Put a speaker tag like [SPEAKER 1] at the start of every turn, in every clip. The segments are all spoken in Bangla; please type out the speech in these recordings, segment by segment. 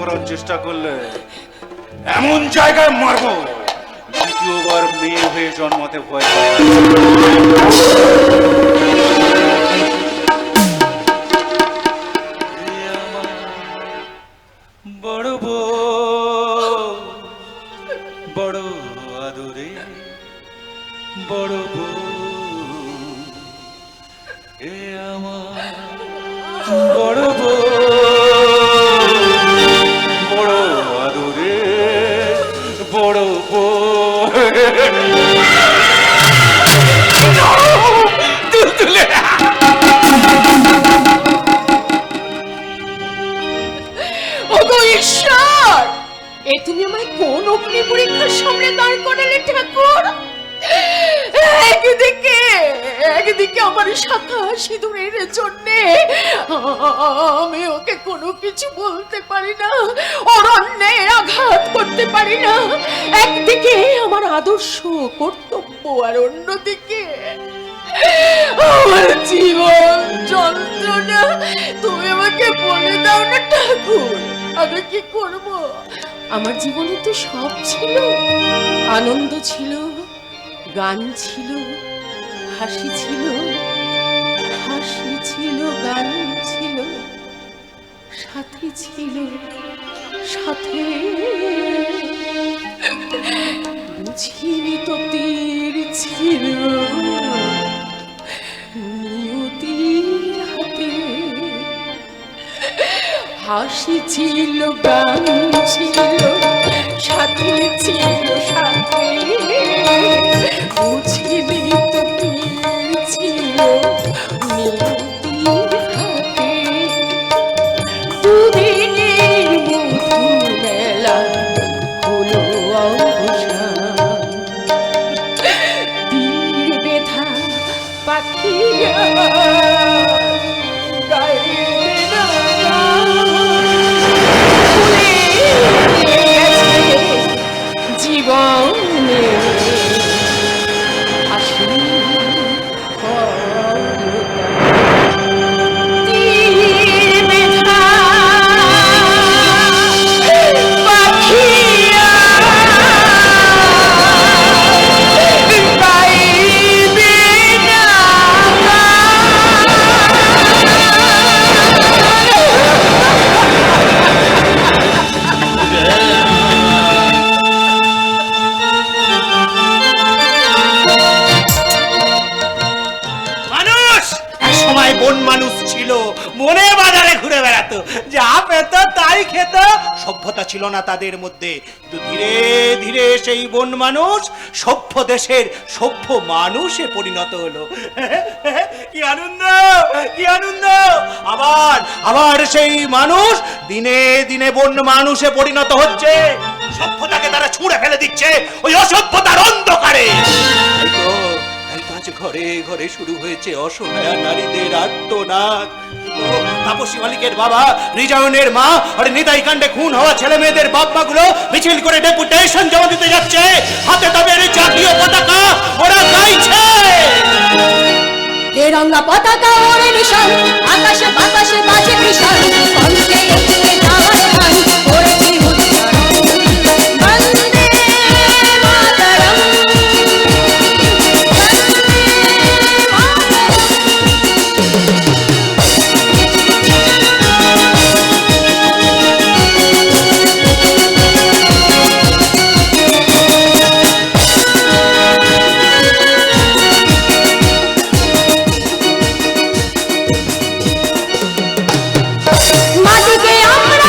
[SPEAKER 1] করার চেষ্টা করলে এমন জায়গায় মারবো, দ্বিতীয়বার মেয়ে হয়ে জন্মাতে ভয় পায়। বড় বউ, বড় আদরে, বড় বউ, এ আমার বড় বউ, বড় আদরে, বড় বউ। তুলতুলে
[SPEAKER 2] ওগো ঈশ্বর, এ তুমি আমায় কোন অগ্নি পরীক্ষার সামনে দাঁড় করালে ঠাকুর? একদিকে আমার শাখা সিঁদুরের জন্যে আমি ওকে কোনো কিছু বলতে পারি না, ওর অন্যায়ের আঘাত করতে পারি না। একদিকে আমার আদর্শ কর্তব্য, আর অন্যদিকে আমার জীবন যন্ত্রণা। তুমি আমাকে বলে দাও না ঠাকুর, আমি কি করব? আমার জীবনে তো সব ছিল, আনন্দ ছিল, গান ছিল, হাসি ছিল, গান ছিল, সাথী ছিল, সাথে বুঝিনি তো তীর ছিল নিয়তির হাতে। হাসি ছিল, গান ছিল, সাথে ছিল, সাথে বুঝিনি তো তীর ছিল নিয়তির হাতে। দুদিনের মধুর মেলা হলো অবসান, তীর বেঁধা পাখিরা গাইবে না জীবনে হাসি তীর বেঁধা পাখিরা গাইবে না।
[SPEAKER 3] মানুষ এক সময় বন মানুষ ছিল, বনে বাজারে ঘুরে বেড়াতো, যা পেত তাই খেত। সভ্যতা ছিল না তাদের মধ্যে, কিন্তু ধীরে ধীরে সেই বন মানুষ সভ্য দেশের সভ্য মানুষে পরিণত হলো। কি আনন্দ, কি আনন্দ! আবার আবার সেই মানুষ দিনে দিনে বন মানুষে পরিণত হচ্ছে। সভ্যতাকে তারা ছুঁড়ে ফেলে দিচ্ছে ওই অসভ্যতার অন্ধকারে। ঘরে ঘরে শুরু হয়েছে অসহায় নারীদের আর্তনাদ। তাপসী মালিকের বাবা, রিজায়নের মা আর নিতাই কাণ্ডে খুন হওয়া ছেলে মেয়েদের বাপ্পা গুলো মিছিল করে ডেপুটেশন জমা দিতে যাচ্ছে। হাতে তাদের জাতীয় পতাকা, ওরা গাইছে
[SPEAKER 2] তেরঙ্গা পতাকা ওরে নিশান, আকাশে বাতাসে বাজে কৃষাণ, কণ্ঠে এগিয়ে যাওয়ার গান করেছি উচ্চারণ, বন্দে মাতরম, মাটিকে আমরা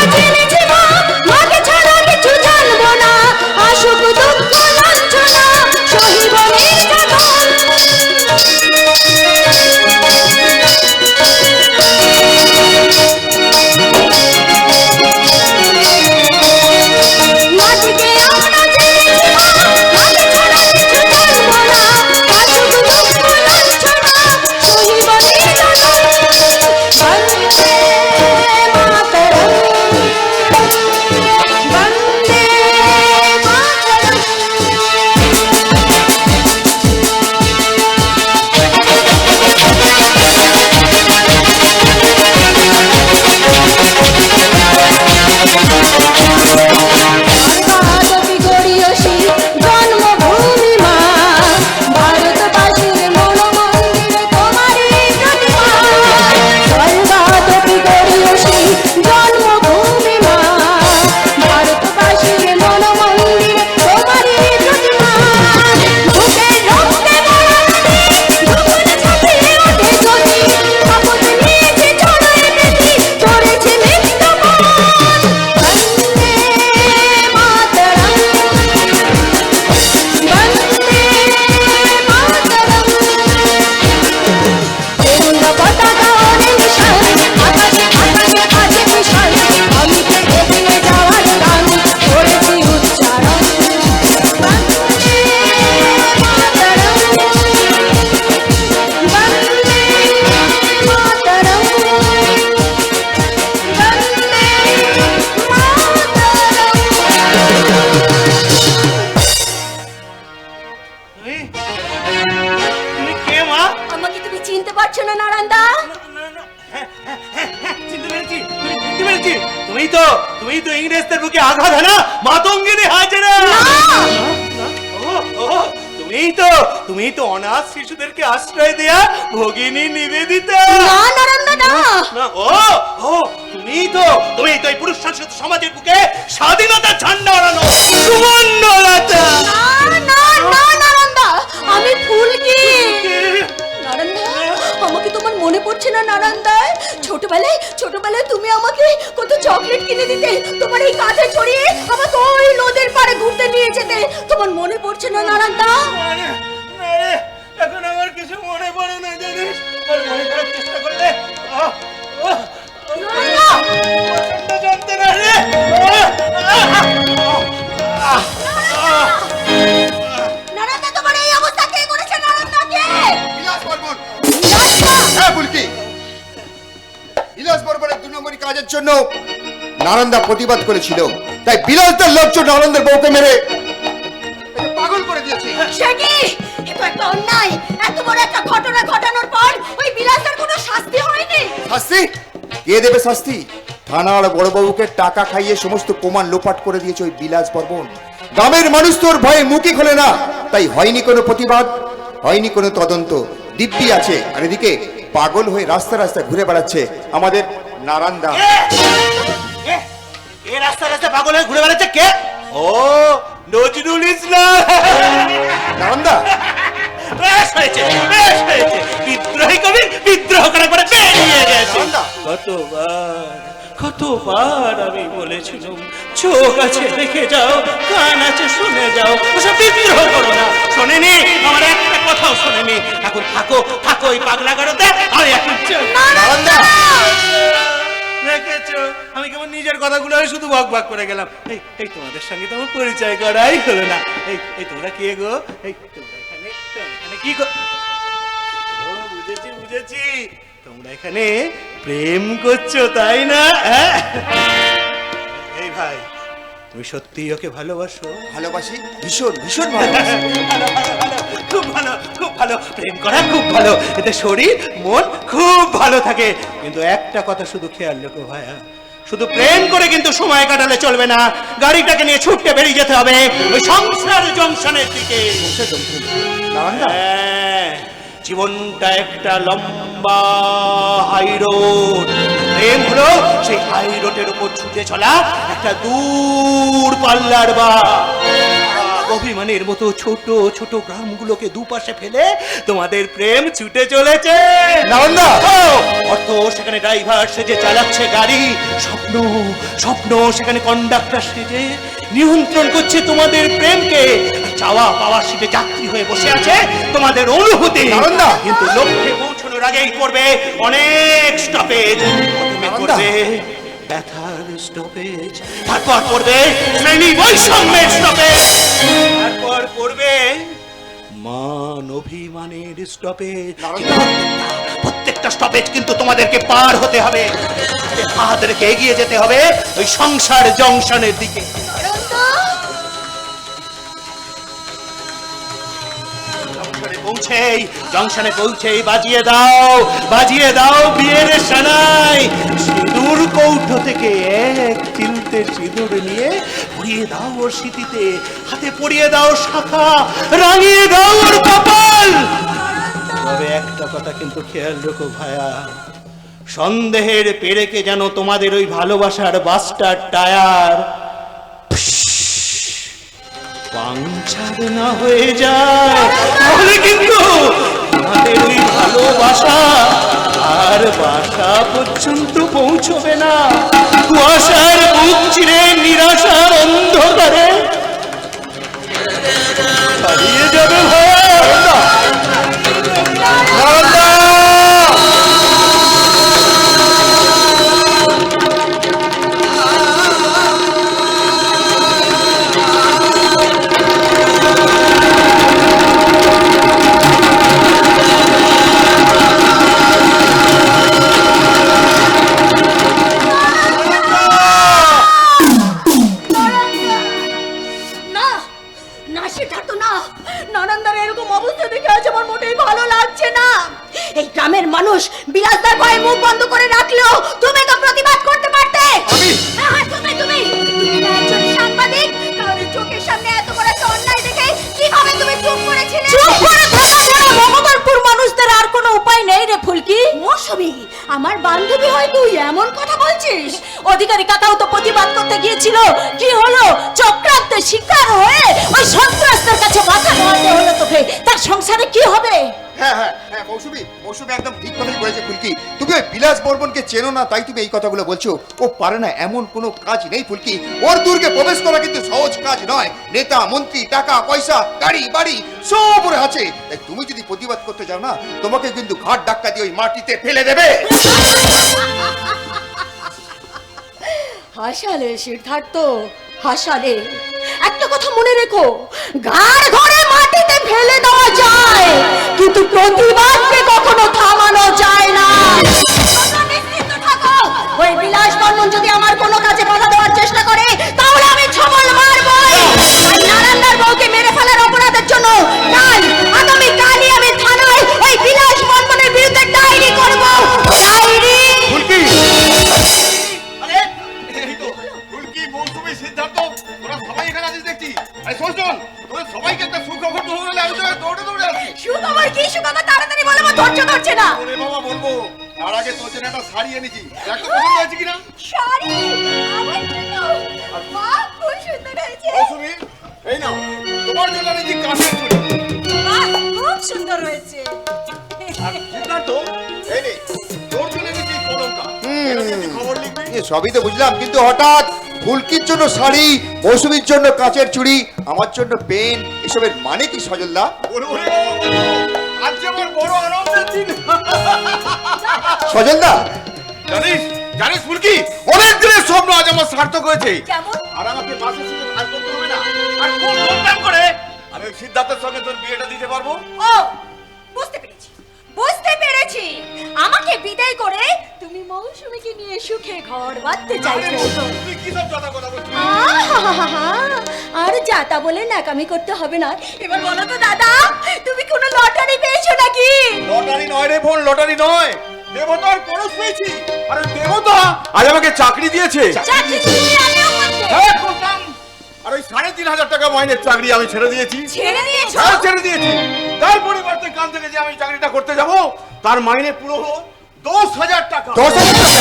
[SPEAKER 3] ইংরেজদের বুকে আঘাত হানা মাতঙ্গিনী হাজরা। তুমি তো অনাথ শিশুদেরকে আশ্রয় দেয়া ভগিনী নিবেদিতা।
[SPEAKER 2] না নারায়ণদা না।
[SPEAKER 3] না, তুমি তো এই পুরুষ শাসিত সমাজের বুকে স্বাধীনতার ঝান্ডা ওড়ানো সুমন্ডলতা।
[SPEAKER 2] না না না নারায়ণদা, আমি ফুলকি। নারায়ণদা, আমাকে তোমার মনে পড়ছে না নারায়ণদা? ছোটবেলায় তুমি আমাকে কত চকলেট কিনে দিতে, তোমার এই কাঁধে চড়িয়ে আমাকে ওই নদীর পাড়ে ঘুরতে নিয়ে যেতে, তোমার মনে পড়ছে না নারায়ণদা?
[SPEAKER 3] এখন আমার কিছু মনে পড়ে না জানিস, আর মনে করার চেষ্টা করলে যন্ত্রণা রে।
[SPEAKER 2] নারায়ণদা, তোমার এই অবস্থা কে করেছে? নারায়ণদাকে
[SPEAKER 4] বিলাস বর্মন। হ্যাঁ ফুলকি, বিলাস বর্মনের 2 নম্বরী কাজের জন্য নালন্দা প্রতিবাদ করেছিল, তাই বিলাসদের লোকজন নালন্দার বউকে মেরে একে পাগল করে দিয়েছে।
[SPEAKER 2] সে কি? এ তো একটা অন্যায়। এত বড় একটা ঘটনা ঘটানোর পর ওই বিলাসের কোনো শাস্তি হয়নি।
[SPEAKER 4] শাস্তি কে দেবে? শাস্তি থানার বড়বাবুকে টাকা খাইয়ে সমস্ত প্রমাণ লোপাট করে দিয়েছে ওই বিলাস বর্মন। গ্রামের মানুষ তোর ভয়ে মুখই খোলে না, তাই হয়নি কোনো প্রতিবাদ, হয়নি কোনো তদন্ত। দিব্যি আছে, আর এদিকে পাগল হয়ে রাস্তা রাস্তায় ঘুরে বেড়াচ্ছে আমাদের নারান্দা।
[SPEAKER 3] এ রাস্তা রাস্তা পাগল হয়ে ঘুরে বেড়াচ্ছে কে? ও নজরুল ইসলাম।
[SPEAKER 4] নারান্দা
[SPEAKER 3] বেশ হয়েছে, বেশ হয়েছে। বিদ্রোহী কবি বিদ্রোহ করার পরে বেরিয়ে গেছে। কতবার আমি বলেছিলাম, চোখ আছে দেখে যাও, কান আছে শুনে যাও, ওসব বিদ্রোহ করো না। শোনেনি, আমার একটা কথাও শোনেনি। এখন থাকো ওই পাগলা গাড়োতে। আমি এখন
[SPEAKER 4] নারান্দা
[SPEAKER 3] দেখেছো, আমি কেমন নিজের কথাগুলো শুধু বক করে গেলাম। এই তোমাদের সঙ্গে তো আমার পরিচয় করাই হলো না। এই তোমরা কে গো? তোমরা এখানে কি গো? বুঝেছি, তোমরা এখানে প্রেম করছো তাই না? এই ভাই, তুমি সত্যি ওকে ভালোবাসো?
[SPEAKER 4] ভালোবাসি, ভীষণ ভীষণ ভালোবাসি।
[SPEAKER 3] খুব ভালো প্রেম করা খুব ভালো, এতে শরীর মন খুব ভালো থাকে। কিন্তু একটা কথা শুধু খেয়াল রেখো ভাইয়া, শুধু প্রেম করে কিন্তু সময় কাটালে চলবে না। গাড়িটাকে নিয়ে ছুটতে বেরিয়ে যেতে হবে ওই সংসার জংশনের দিকে।
[SPEAKER 4] নারান্দা
[SPEAKER 3] জীবনটা একটা লম্বা হাই রোড। প্রেম হলো সেই হাই রোডের উপর ছুটে চলা একটা দূর পাল্লার বা। অভিমানের মতো ছোট ছোট গ্রামগুলোকে দুপাশে ফেলে তোমাদের প্রেম ছুটে চলেছে।
[SPEAKER 4] নারান্দা
[SPEAKER 3] অর্থ সেখানে ড্রাইভার সেজে চালাচ্ছে গাড়ি, স্বপ্ন সেখানে কন্ডাক্টর সেজে নিয়ন্ত্রণ করছে তোমাদের প্রেমকে। চাওয়া পাওয়ার সিটে যাত্রী হয়ে বসে আছে তোমাদের অনুভূতি।
[SPEAKER 4] নারান্দা
[SPEAKER 3] কিন্তু লক্ষ্যে পৌঁছানোর আগেই করবে অনেক স্টপেজ। প্রথমে করবে ব্যথার স্টপেজ, তারপর পড়বে শ্রেণী বৈষম্যের স্টপেজ, তারপর পড়বে মান অভিমানের স্টপেজ। প্রত্যেকটা স্টপেজ কিন্তু তোমাদেরকে পার হতে হবে, হাত রেখে এগিয়ে যেতে হবে ওই সংসার জংশনের দিকে। জংশনে পৌঁছেই বাজিয়ে দাও বিয়ের সানাই। সিঁদুর কৌটো থেকে এক চিলতে সিঁদুর নিয়ে পরিয়ে দাও ওর স্মৃতিতে, হাতে পরিয়ে দাও শাখা, রাঙিয়ে দাও ওর কপাল। তবে একটা কথা কিন্তু খেয়াল রেখো ভাইয়া, সন্দেহের পেরেকে যেন তোমাদের ওই ভালোবাসার বাসটার টায়ার পাংচার না হয়ে যায়, তাহলে কিন্তু আমাদের ওই ভালোবাসা আর বাসা পর্যন্ত পৌঁছবে না। কুয়াশার বুক চিরে নিরাশার অন্ধকারে হারিয়ে যাবে ভাইয়া।
[SPEAKER 2] গ্রামের মানুষ বিলাসদার ভয়ে মুখ বন্ধ করে রাখলো, তুমি তো প্রতিবাদ করতে পারতে। তুমি
[SPEAKER 5] নয় রে ফুলকি। মৌসুমী, আমার বান্ধবী হয় তুই এমন কথা বলছিস? অধিকারী কাকাও তো প্রতিবাদ করতে গিয়েছিল, কি হলো? চক্রান্তের শিকার হয়ে ওই সন্ত্রাসদের কাছে মাথা নোয়াতে হলো তোকে। তার সংসারে কি হবে?
[SPEAKER 4] হ্যাঁ হ্যাঁ হ্যাঁ, মৌসুমী একদম ঠিক কথাই বলেছে ফুলকি। তুমি ওই বিলাস বর্মনকে চেনো না, তাই তুমি এই কথাগুলো বলছো। ও পারে না এমন কোনো কাজ নেই ফুলকি। ওর দুর্গে প্রবেশ করা কিন্তু সহজ কাজ নয়। নেতা মন্ত্রী, টাকা পয়সা, গাড়ি বাড়ি সব ওর আছে। তাই তুমি যদি প্রতিবাদ করতে যাও না, তোমাকে কিন্তু ঘাট ধাক্কা দিয়ে ওই মাটিতে ফেলে দেবে।
[SPEAKER 2] হাসালে সিদ্ধার্থ, হাসালে। একটা কথা মনে রেখো, ঘাড় ঘরে মাটিতে ফেলে দেওয়া যায়, কিন্তু প্রতিবাদকে কখনো থামানো যায় না।
[SPEAKER 5] নিশ্চিন্ত থাকো, ওই বিলাস বর্মন যদি আমার কোনো কাজে বাধা দেওয়ার চেষ্টা করে তাহলে আমি ছবল মারবই। ওই নারায়ণদার বউকে মেরে ফেলার অপরাধের জন্য আগামী কালই আমি থানায় ওই বিলাস বর্মনের বিরুদ্ধে ডায়েরি করব। ডায়েরি।
[SPEAKER 1] ফুলকি,
[SPEAKER 3] আরে এই তো ফুলকি, মৌসুমী, সিদ্ধার্থ, তোরা সবাই এখানে আছিস দেখছি। আরে শোন শোন, তোদের সবাইকে একটা সুখবর তো হলো, আমি তো দৌড়ে দৌড়ে আসছি।
[SPEAKER 5] সুখবর কি সুখবর? তাড়াতাড়ি বলো, আমার ধৈর্য ধরছে না।
[SPEAKER 3] ওরে বাবা, বলবো তার আগে তোর জন্য একটা শাড়ি এনেছি, একটা পছন্দ হয়েছে কিনা?
[SPEAKER 5] শাড়ি আমার জন্য? বাহ, খুব সুন্দর হয়েছে।
[SPEAKER 3] মৌসুমী, এই নাও তোমার জন্য এনেছি কাঁচের চুড়ি।
[SPEAKER 5] বাহ, খুব সুন্দর হয়েছে।
[SPEAKER 3] আর সিদ্ধার্থ, এই নে তোর জন্য এনেছি কলমটা। এটা দিয়ে তুই খবর লিখবি।
[SPEAKER 4] এ সবই তো বুঝলাম, কিন্তু হঠাৎ ফুলকির জন্য শাড়ি, মৌসুমীর জন্য কাঁচের চুড়ি, আমার জন্য পেন, এসবের মানে কি সজলদা?
[SPEAKER 3] ওরে ওরে বাবা, আজ যে আমার বড় আনন্দের দিন।
[SPEAKER 4] সজলদা,
[SPEAKER 3] জানিস জানিস ফুলকি, অনেক দিনের স্বপ্ন আজ আমার সার্থক হয়েছে।
[SPEAKER 5] কেমন?
[SPEAKER 3] আর আমাকে বাসের সাথে ভাগ করতে হবে না। আর খুব ধুমধাম করে আমি ওই সিদ্ধার্থের সঙ্গে তোর বিয়েটা দিতে পারবো।
[SPEAKER 5] ও, বুঝতে পেরেছি, বুঝতে পেরেছি। আমাকে বিদায় করে তুমি মৌসুমীকে নিয়ে সুখে ঘর বাঁধতে চাইছো।
[SPEAKER 3] তুই কি সব কথা কথা বলছিস?
[SPEAKER 5] আহাহাহা, আর যাতা বলে নাকামি করতে হবে না। এবার বলো তো দাদা, তুমি কোনো লটারি পেয়েছো নাকি?
[SPEAKER 3] লটারি নয় রে বোন, লটারি নয়, দেবতার পরশ পেয়েছি। আরে দেবতা আজ আমাকে চাকরি দিয়েছে।
[SPEAKER 5] চাকরি তুমি আমিও করতে।
[SPEAKER 3] হ্যাঁ, করতাম। আর ওই 3,500 টাকা মাইনের চাকরি আমি ছেড়ে দিয়েছি।
[SPEAKER 5] ছেড়ে দিয়েছো?
[SPEAKER 3] হ্যাঁ, ছেড়ে দিয়েছি। তার পরিবর্তে কাল থেকে যে আমি চাকরিটা করতে যাব, তার মাইনে পুরো হলো 10,000 টাকা।
[SPEAKER 4] 10,000 টাকা?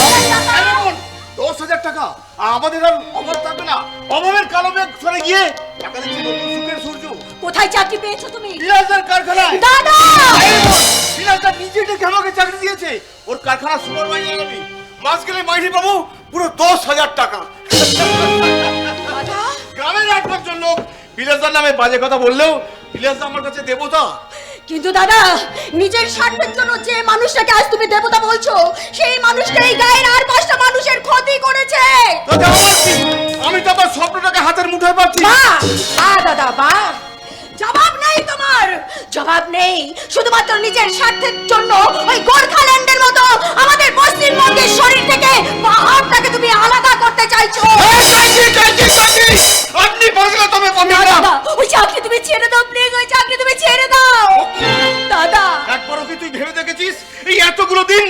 [SPEAKER 3] হ্যাঁ রে বোন, 10,000 টাকা। আর আমাদের আর অভাব থাকবে না। অভাবের কালো মেঘ সরে গিয়ে টাকা দিচ্ছে নতুন সুখের সূর্য।
[SPEAKER 5] কোথায় চাকরি পেয়েছো তুমি?
[SPEAKER 3] বিলাসদার কারখানায়।
[SPEAKER 5] দাদা!
[SPEAKER 3] আরে বোন, বিলাসদার নিজে ডেকে আমাকে চাকরি দিয়েছে। ওর কারখানা সুপার মাইনে আমি মাস গেলে মাইনে পাবো পুরো 10,000 টাকা। গ্রামের 8-5 লোক বিলাসদার নামে বাজে কথা বললেও বিলাসদা আমার কাছে দেবতা।
[SPEAKER 5] কিন্তু দাদা, নিজের স্বার্থের জন্য যে মানুষটাকে আজ তুমি দেবতা বলছো, সেই মানুষটা এই গায়ের আর 5টা মানুষের ক্ষতি করেছে।
[SPEAKER 3] তাতে আমার কি? আমি তো আমার স্বপ্নটাকে হাতের মুঠোয় পাচ্ছি।
[SPEAKER 5] দাদা বা জবাব নেই তোমার, জবাব নেই। শুধুমাত্র নিজের স্বার্থের জন্য ওই গোর্খাল্যান্ডের মতো আমাদের পশ্চিমবঙ্গের শরীর থেকে পাহাড়টাকে তুমি আলাদা করতে চাইছো।
[SPEAKER 3] আপনি বললে তবে আমি
[SPEAKER 5] দাদা, ওই চাকরি তুমি ছেড়ে দাও প্লিজ, ওই চাকরি তুমি ছেড়ে দাও। দাদা,
[SPEAKER 3] একবারও কি তুই ভেবে দেখেছিস এই এতগুলো দিন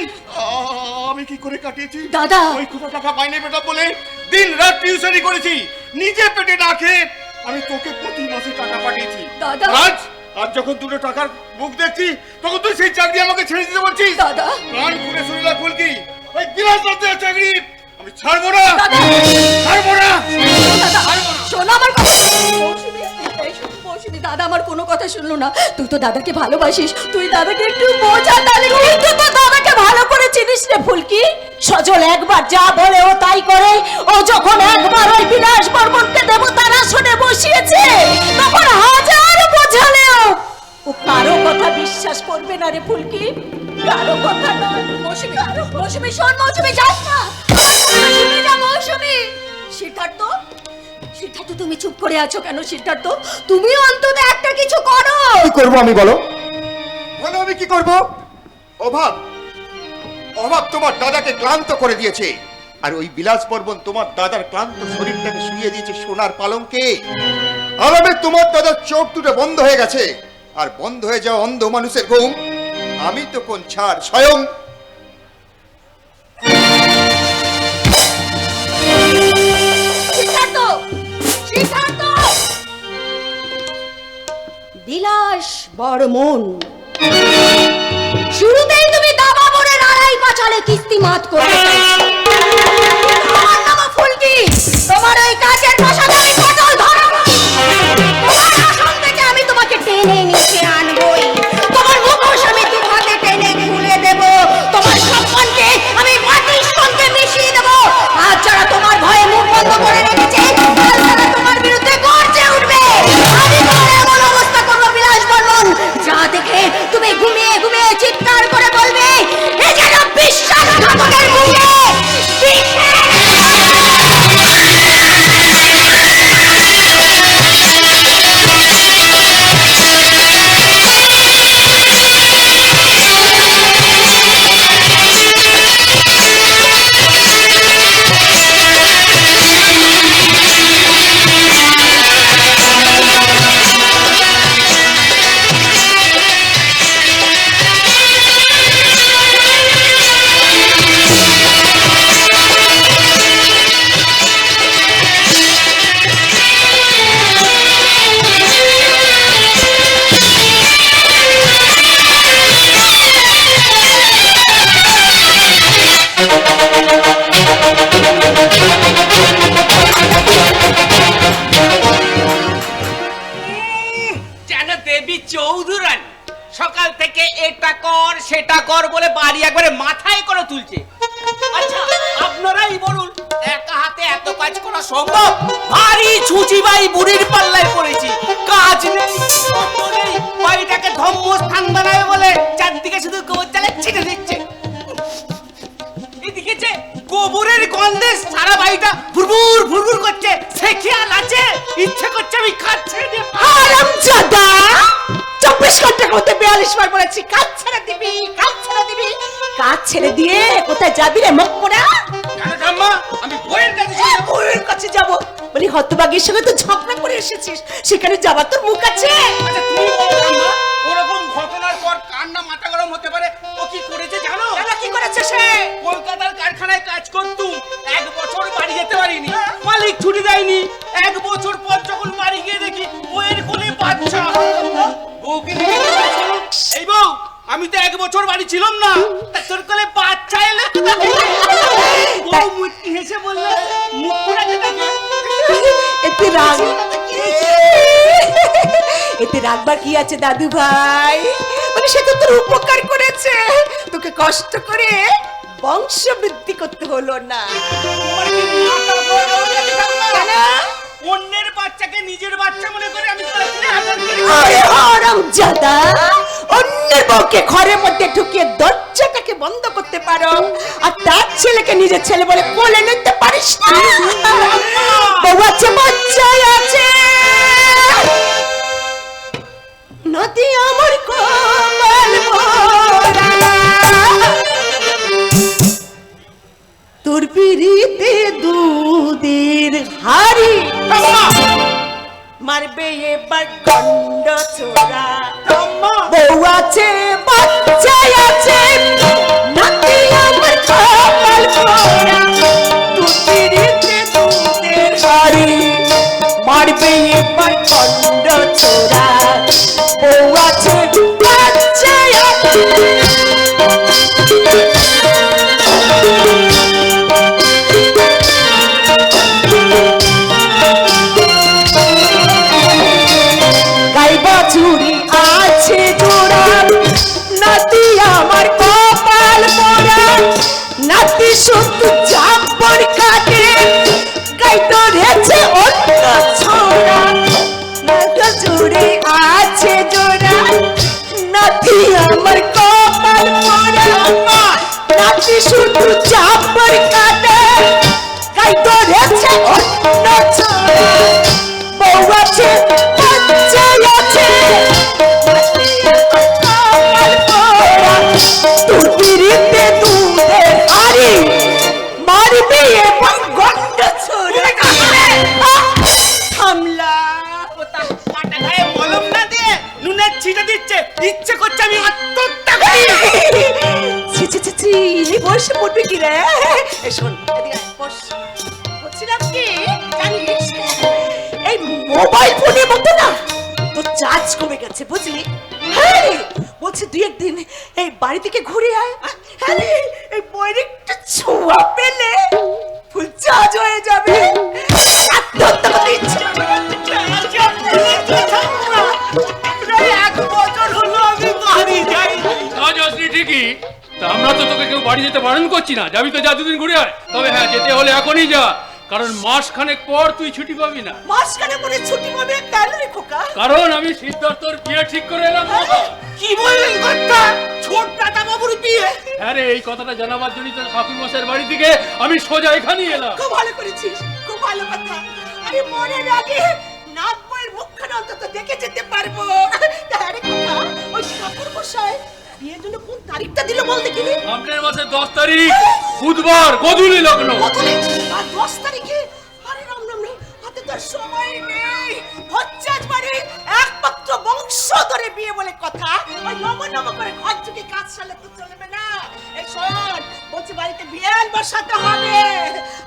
[SPEAKER 3] আমি কি করে কাটিয়েছি?
[SPEAKER 5] দাদা।
[SPEAKER 3] ওই কোথা টাকা মাইনে পেটা বলে দিন রাত টিউশনি করেছি, নিজে পেটে না খেয়ে আমি তোকে প্রতি মাসে টাকা পাঠিয়েছি।
[SPEAKER 5] দাদা।
[SPEAKER 3] আজ যখন দুটো টাকার মুখ দেখছি, তখন তুই সেই চাকরি আমাকে ছেড়ে দিতে বলছিস?
[SPEAKER 5] দাদা।
[SPEAKER 3] প্রাণ খুলে শুনলা ফুলকি, ওই বিলাসদার চাকরি আমি ছাড়বো না।
[SPEAKER 5] দাদা।
[SPEAKER 3] ছাড়বো না।
[SPEAKER 5] দাদা, শোনো আমার কথা। মৌসুমী, এই শোনো, মৌসুমী, দাদা আমার কোনো কথা শুনলো না। তুই তো দাদাকে ভালোবাসিস, তুই দাদাকে একটু বোঝা। তাহলে তুই তো দাদাকে ভালো করে চিনিস রে ফুলকি। সজল একবার যা বলে ও তাই করে। ও যখন একবার ওই বিলাস বর্মনকে দেবতার আসনে বসিয়েছে, তখন হাজার বোঝালেও ও কারো কথা বিশ্বাস করবে না রে ফুলকি, কারো কথা নয়। মৌসুমী, মৌসুমী শোন, মৌসুমী যাস না। মৌসুমী যা, মৌসুমী। সিদ্ধার্থ, সিদ্ধার্থ তুমি চুপ করে আছো কেন? সিদ্ধার্থ, তুমি অন্তত একটা কিছু করো।
[SPEAKER 4] কি করবো আমি বলো? বলো আমি কি করব? অভাব অভাব তোমার দাদাকে ক্লান্ত করে দিয়েছে। আর ওই বিলাস বর্মন তোমার দাদার ক্লান্ত শরীরটাকে শুইয়ে দিয়েছে সোনার পালঙ্কে। আরামে তোমার দাদার চোখ দুটো বন্ধ হয়ে গেছে। আর বন্ধ হয়ে যাওয়া অন্ধ মানুষের ঘুম আমি তো কোন ছাড় স্বয়ং।
[SPEAKER 5] সিদ্ধার্থ, সিদ্ধার্থ! বিলাস বর্মন, শুরুতেই তুমি সালে কিস্তি মাত করতে চাইছি। আমার নাম ফুলকি, তোমার ওই কাজের প্রসাদে আমি পটল ধরাবো। তোমার আসন থেকে আমি তোমাকে টেনে নিচে আনবই। তোমার মুখোশ আমি দু হাতে টেনে খুলে দেব। তোমার সম্মানকে আমি মাটির সঙ্গে মিশিয়ে দেব। আজ যারা তোমার ভয়ে মুখ বন্ধ করে রেখেছে, কাল তারা তোমার বিরুদ্ধে গর্জে উঠবে। আমি তোমার এমন অবস্থা করবো বিলাস বর্মন, যা দেখে তুমি ঘুমিয়ে ঘুমিয়ে চিৎকার করে বলবে, এ যেন বিশ্বাসঘাতকের মুখে বিষ।
[SPEAKER 6] যেন দেবী চৌধুরানী সকাল থেকে এটা কর সেটা কর বলে বাড়ি একবারে মাথায় করে তুলছে। আচ্ছা আপনারাই বলুন, একা হাতে এত কাজ করা সম্ভব? ভারী ছুচিবাই বুড়ির পাল্লায় পড়েছি, কাজ নেই কর্ম নেই, বাড়িটাকে ধর্মস্থান বানাবে বলে চারদিকে শুধু গোবর চালে ছিটে দিচ্ছে। এদিকে যে গোবরের গন্ধে সারা বাড়িটা ভুরভুর ভুরভুর করছে, সে খেয়াল আছে? ইচ্ছে করছে আমি কাজ ছেড়ে দিয়ে
[SPEAKER 2] হারামজাদা! 24 ঘন্টার মধ্যে 42 বার বলেছি কাজ ছেড়ে দিবি, কাজ ছেড়ে দিবি। কাজ ছেড়ে দিয়ে কোথায় যাবি রে মুখ পোড়া?
[SPEAKER 6] কেন ঠাম্মা? আমি বইয়ের কাছে
[SPEAKER 2] হ্যাঁ, বউয়ের কাছে যাব বলি, হতভাগীর সঙ্গে তো ঝগড়া করে এসেছিস, সেখানে যাবার তোর মুখ আছে?
[SPEAKER 6] আচ্ছা তুমি বলো ঠাম্মা, ওরকম ঘটনার পর কার না মাথা গরম হতে পারে? ও কি করেছে জানো?
[SPEAKER 2] কেন, কি করেছে সে?
[SPEAKER 6] কলকাতার কারখানায় কাজ করতুম, 1 বছর বাড়ি যেতে পারিনি, মালিক ছুটি দেয়নি। 1 বছর পর যখন বাড়ি গিয়ে দেখি বউয়ের কোলে বাচ্চা। বউকে দেখে কি বলছো? এই বউ, আমি তো 1 বছর বাড়ি ছিলাম না, তা তোর কোলে বাচ্চা এলো কোথা থেকে? বউ মুচকি হেসে বলল, মুখ পুরাকে দেখে।
[SPEAKER 2] এতে রাগ, এতে রাগবার কি আছে দাদু ভাই? মানে সে তো তোর উপকার করেছে, তোকে কষ্ট করে বংশ বৃদ্ধি করতে হলো না।
[SPEAKER 6] তোমার কি মাথা বড় হয়ে গেছে ঠাম্মা? অন্যের বাচ্চাকে নিজের বাচ্চা মনে করে আমি তোর ছেলে আদর করি।
[SPEAKER 2] আরে হারামজাদা! অন্যের বউকে ঘরের মধ্যে ঢুকিয়ে দরজাটাকে বন্ধ করতে পারো, আর তার ছেলেকে নিজের ছেলে বলে কোলে নিতে পারিস না? বউ আছে, বাচ্চাই আছে, নদী আমার কপাল মোরা, তোর পিড়িতে দুধের হাড়ি মারবে এবার গন্ড চোরা। বউ আছে, বাচ্চাই আছে, নাতি আমার কপাল মোরা, তোর পিড়িতে দুধের হাড়ি মারবে এবার গন্ড চোরা। বউ আছে, বাচ্চাই আছে, গাই বাছুরি আছে জোড়া, নাতি আমার কপাল মোরা, নাতি শুধু চাপড় কাটে, গাই ধরেছে অন্য ছোড়া। বাছুরি আছে জোড়া, নাতি আমার কপাল মোরা, নাতি শুধু চাপড় কাটে, গাই ধরেছে অন্য ছোড়া। বউ আছে, বাচ্চাই আছে, কপাল পোড়া, তোর পিড়িতে দুধের হাড়ি মারবে এবার গন্ড ছোড়া। থামলা!
[SPEAKER 6] পাটা গায়ে মলম না দিয়ে নুনের ছিটা দিচ্ছে, ইচ্ছে করছে আমি আত্মহত্যা করি।
[SPEAKER 2] ছি ছি ছি ছি, এই বয়সে মরবে কি রে? এই শোন, এদিকে আয়, বস। বলছিলাম কি জানিস, এই মোবাইল ফোনের মধ্যে না তোর চার্জ কমে গেছে বুঝলি?
[SPEAKER 7] হ্যাঁ রে, বলছি দুই একদিন এই বাড়ি থেকে ঘুরে আয়। হ্যাঁ রে, এই বইয়ের একটু ছোঁয়া পেলে ফুল চার্জ হয়ে যাবে। আত্মহত্যা করতে ইচ্ছে প্রায় 1 বছর হলো আমি বাড়ি যাই।
[SPEAKER 8] কাজ আসলি ঠিকই, তা আমরা তো তোকে কেউ বাড়ি যেতে বারণ করছি না, যাবি তো যা, দুদিন ঘুরে আয়। তবে হ্যাঁ, যেতে হলে এখনই যা, কারণ মাস খানেক পর তুই ছুটি পাবি না।
[SPEAKER 7] মাঝখানে পরে ছুটি পাবে কেন রে খোকা?
[SPEAKER 8] কারণ আমি সিদ্ধার্থর বিয়ে ঠিক করে এলাম।
[SPEAKER 7] কি বললেন কথা? ছোট দাদা বাবুর বিয়ে?
[SPEAKER 8] হ্যাঁ রে, এই কথাটা জানাবার জন্য তোর ঠাকুর মশাইয়ের বাড়ি থেকে আমি সোজা এখানেই এলাম।
[SPEAKER 7] খুব ভালো করেছিস, খুব ভালো কথা। আমি মনের আগে নাব্বইয়ের মুখখানা অন্তত দেখে যেতে পারবো। আরে খোকা, ওই ঠাকুর মশাই বিয়ের জন্য কোন তারিখটা দিল বল দেখিনি?
[SPEAKER 8] সামনের মাসের 10 তারিখ বুধবার গোধূলি লগ্ন।
[SPEAKER 7] বদলে আর 10 তারিখে? আরে রাম রাম রাম, হাতে তো আর সময় নেই। হচ্ছাজ মানে একমাত্র বংশ ধরে বিয়ে বলে কথা। ওই নম করে ঘর থেকে কাজ চালে তো চলবে না। এই শোন, বলছি বাড়িতে বিয়ের বসাতে হবে,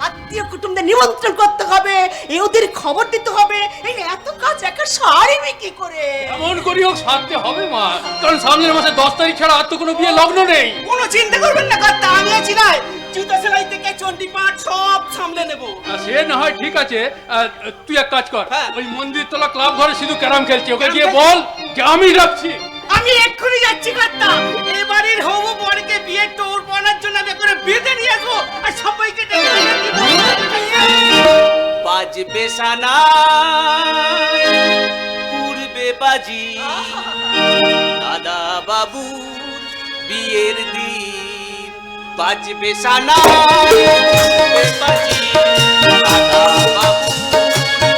[SPEAKER 7] আত্মীয় কুটুমদের নিমন্ত্রণ করতে হবে, এই ওদের খবর দিতে হবে। এই এত কাজ একা সারিবি কি করে?
[SPEAKER 8] এমন করি হোক সারতে হবে মা, কারণ সামনের মাসে 10 তারিখ ছাড়া আর তো কোনো বিয়ে লগ্ন নেই।
[SPEAKER 7] কোনো চিন্তা করবেন না কর্তা, আমি আছি না। জুতো সেলাই থেকে চণ্ডীপাঠ সব সামলে নেব।
[SPEAKER 8] সে না হয় ঠিক আছে, তুই এক কাজ কর,
[SPEAKER 7] হ্যাঁ।
[SPEAKER 8] ওই মন্দির তোলা ক্লাব ঘরে শুধু ক্যারাম খেলছে, ওকে গিয়ে বল যে আমি রাখছি।
[SPEAKER 7] আমি এক্ষুনি যাচ্ছি কর্তা। এবারের হবু বরকে বিয়ের টোর বানার জন্য আমি করে বেঁধে নিয়ে আসবো আর সবাইকে ডেকে
[SPEAKER 6] বাজবে সানাই পূর্বে বাজি, দাদা বাবুর বিয়ের দিন। বাজবে সানাই পূর্বে বাজি, দাদা বাবুর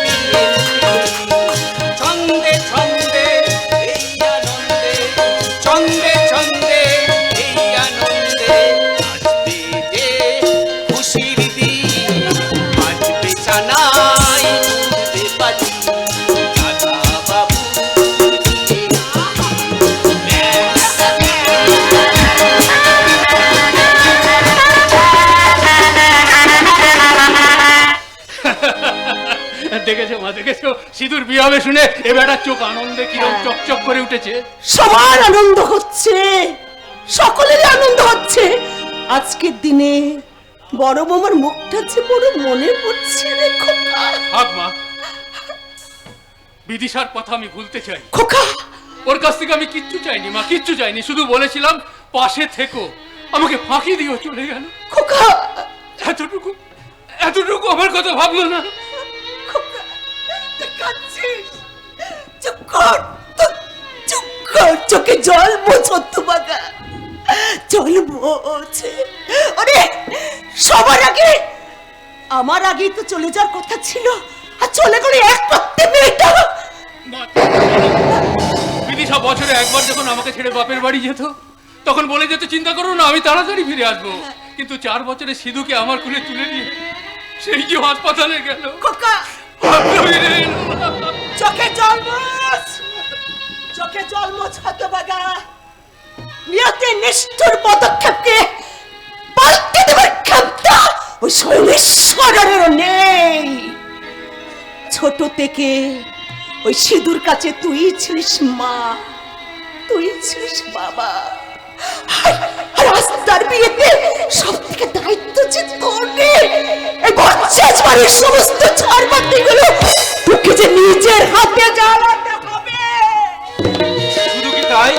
[SPEAKER 6] বিয়ের দিন। ছন্দে ছন্দে এই আনন্দে, ছন্দে ছন্দে এই আনন্দে, আসবে যে খুশির দিন। বাজবে সানাই পূর্বে বাজি, দাদা বাবুর বিয়ের
[SPEAKER 8] দেখেছো মা, দেখেছো সিঁদুর বিয়ে হবে শুনে এ বেটার চোখ আনন্দে কিরকম চকচক করে উঠেছে।
[SPEAKER 7] সবার আনন্দ হচ্ছে, সকলের আনন্দ হচ্ছে। আজকের দিনে বড় বৌমার মুখটা যে বড় মনে পড়ছে রে খোকা।
[SPEAKER 8] থাক মা, বিদিশার কথা আমি ভুলতে চাই।
[SPEAKER 7] খোকা,
[SPEAKER 8] ওর কাছ থেকে আমি কিচ্ছু চাইনি মা, কিচ্ছু চাইনি, শুধু বলেছিলাম পাশে থেকো। আমাকে ফাঁকি দিও চলে গেল।
[SPEAKER 7] খোকা,
[SPEAKER 8] এতটুকু এতটুকু আমার কথা ভাবলো না।
[SPEAKER 7] খোকা, তুই কাঁদছিস? চুপ কর, চুপ কর, চোখে জল মোছ বাগা, জল মোছে। আরে সবার আগে আমার আগেই তো চলে যাওয়ার কথা ছিল, আর চলে গেলে একমাত্র মেয়েটা।
[SPEAKER 8] মা, বিদিশা বছরে একবার যখন আমাকে ছেড়ে বাপের বাড়ি যেত, তখন বলে যেত চিন্তা করো না, আমি তাড়াতাড়ি ফিরে আসবো। কিন্তু 4 বছরে সিধুকে আমার কোলে তুলে নিয়ে সেই যে হাসপাতালে গেল,
[SPEAKER 7] খোকা,
[SPEAKER 8] আর ফিরে এলো না।
[SPEAKER 7] চোখে জল মোছ, চোখে জল মোছ হতভাগা। নিয়তির নিষ্ঠুর পদক্ষেপকে পাল্টে দেবার ক্ষমতা ওই শৈলেশ্বরের নেই। ছোট থেকে ওই সিঁদুর কাছে তুই ছিলিস মা, তুই ছিলিস বাবা। আর আজ তার বিয়েতে সব থেকে দায়িত্ব যে তোর রে। এই বচ্চাজ বাড়ির সমস্ত ছাড়বাতিগুলো তোকে যে নিজের হাতে জ্বালাতে হবে।
[SPEAKER 1] শুধু কি তাই,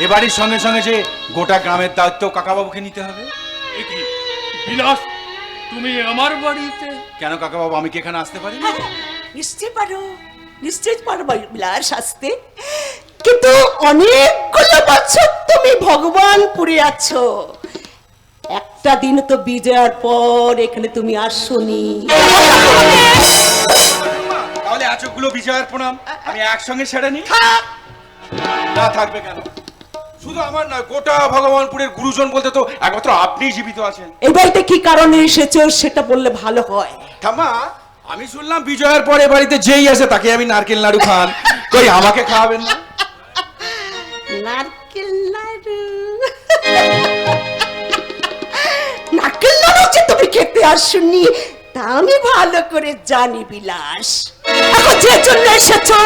[SPEAKER 1] এ বাড়ির সঙ্গে সঙ্গে যে গোটা গ্রামের দায়িত্ব কাকাবাবুকে নিতে হবে।
[SPEAKER 8] এ কি বিলাস, তুমি আমার বাড়িতে?
[SPEAKER 1] কেন কাকাবাবু, আমি কি এখানে আসতে পারি না?
[SPEAKER 7] নিশ্চয় পারো, নিশ্চয় পারো বিলাস আসতে, কিন্তু অনেকগুলো বছর তুমি ভগবানপুরে আছো। একটা দিন তো বিজয়ার পর এখানে তুমি আসোনি।
[SPEAKER 1] তাহলে এতগুলো বিজয়ের প্রণাম আমি একসঙ্গে সেরে নিই। না থাকবে কেন? শুধু আমার নয়, গোটা ভগবানপুরের গুরুজন বলতে তো একমাত্র আপনিই জীবিত আছেন।
[SPEAKER 7] এই বাড়িতে কি কারণে এসেছো সেটা বললে ভালো হয়।
[SPEAKER 1] ঠাম্মা, আমি শুনলাম বিজয়ের পরে বাড়িতে যেই আসে তাকে আমি নারকেল নাড়ু খান, কই আমাকে খাওয়াবেন না?
[SPEAKER 7] নারকেল নাড়ু, নারকেল নাড়ু যে তুমি খেতে আসনি তা আমি ভালো করে জানি বিলাস। এখন যে জন্য এসেছো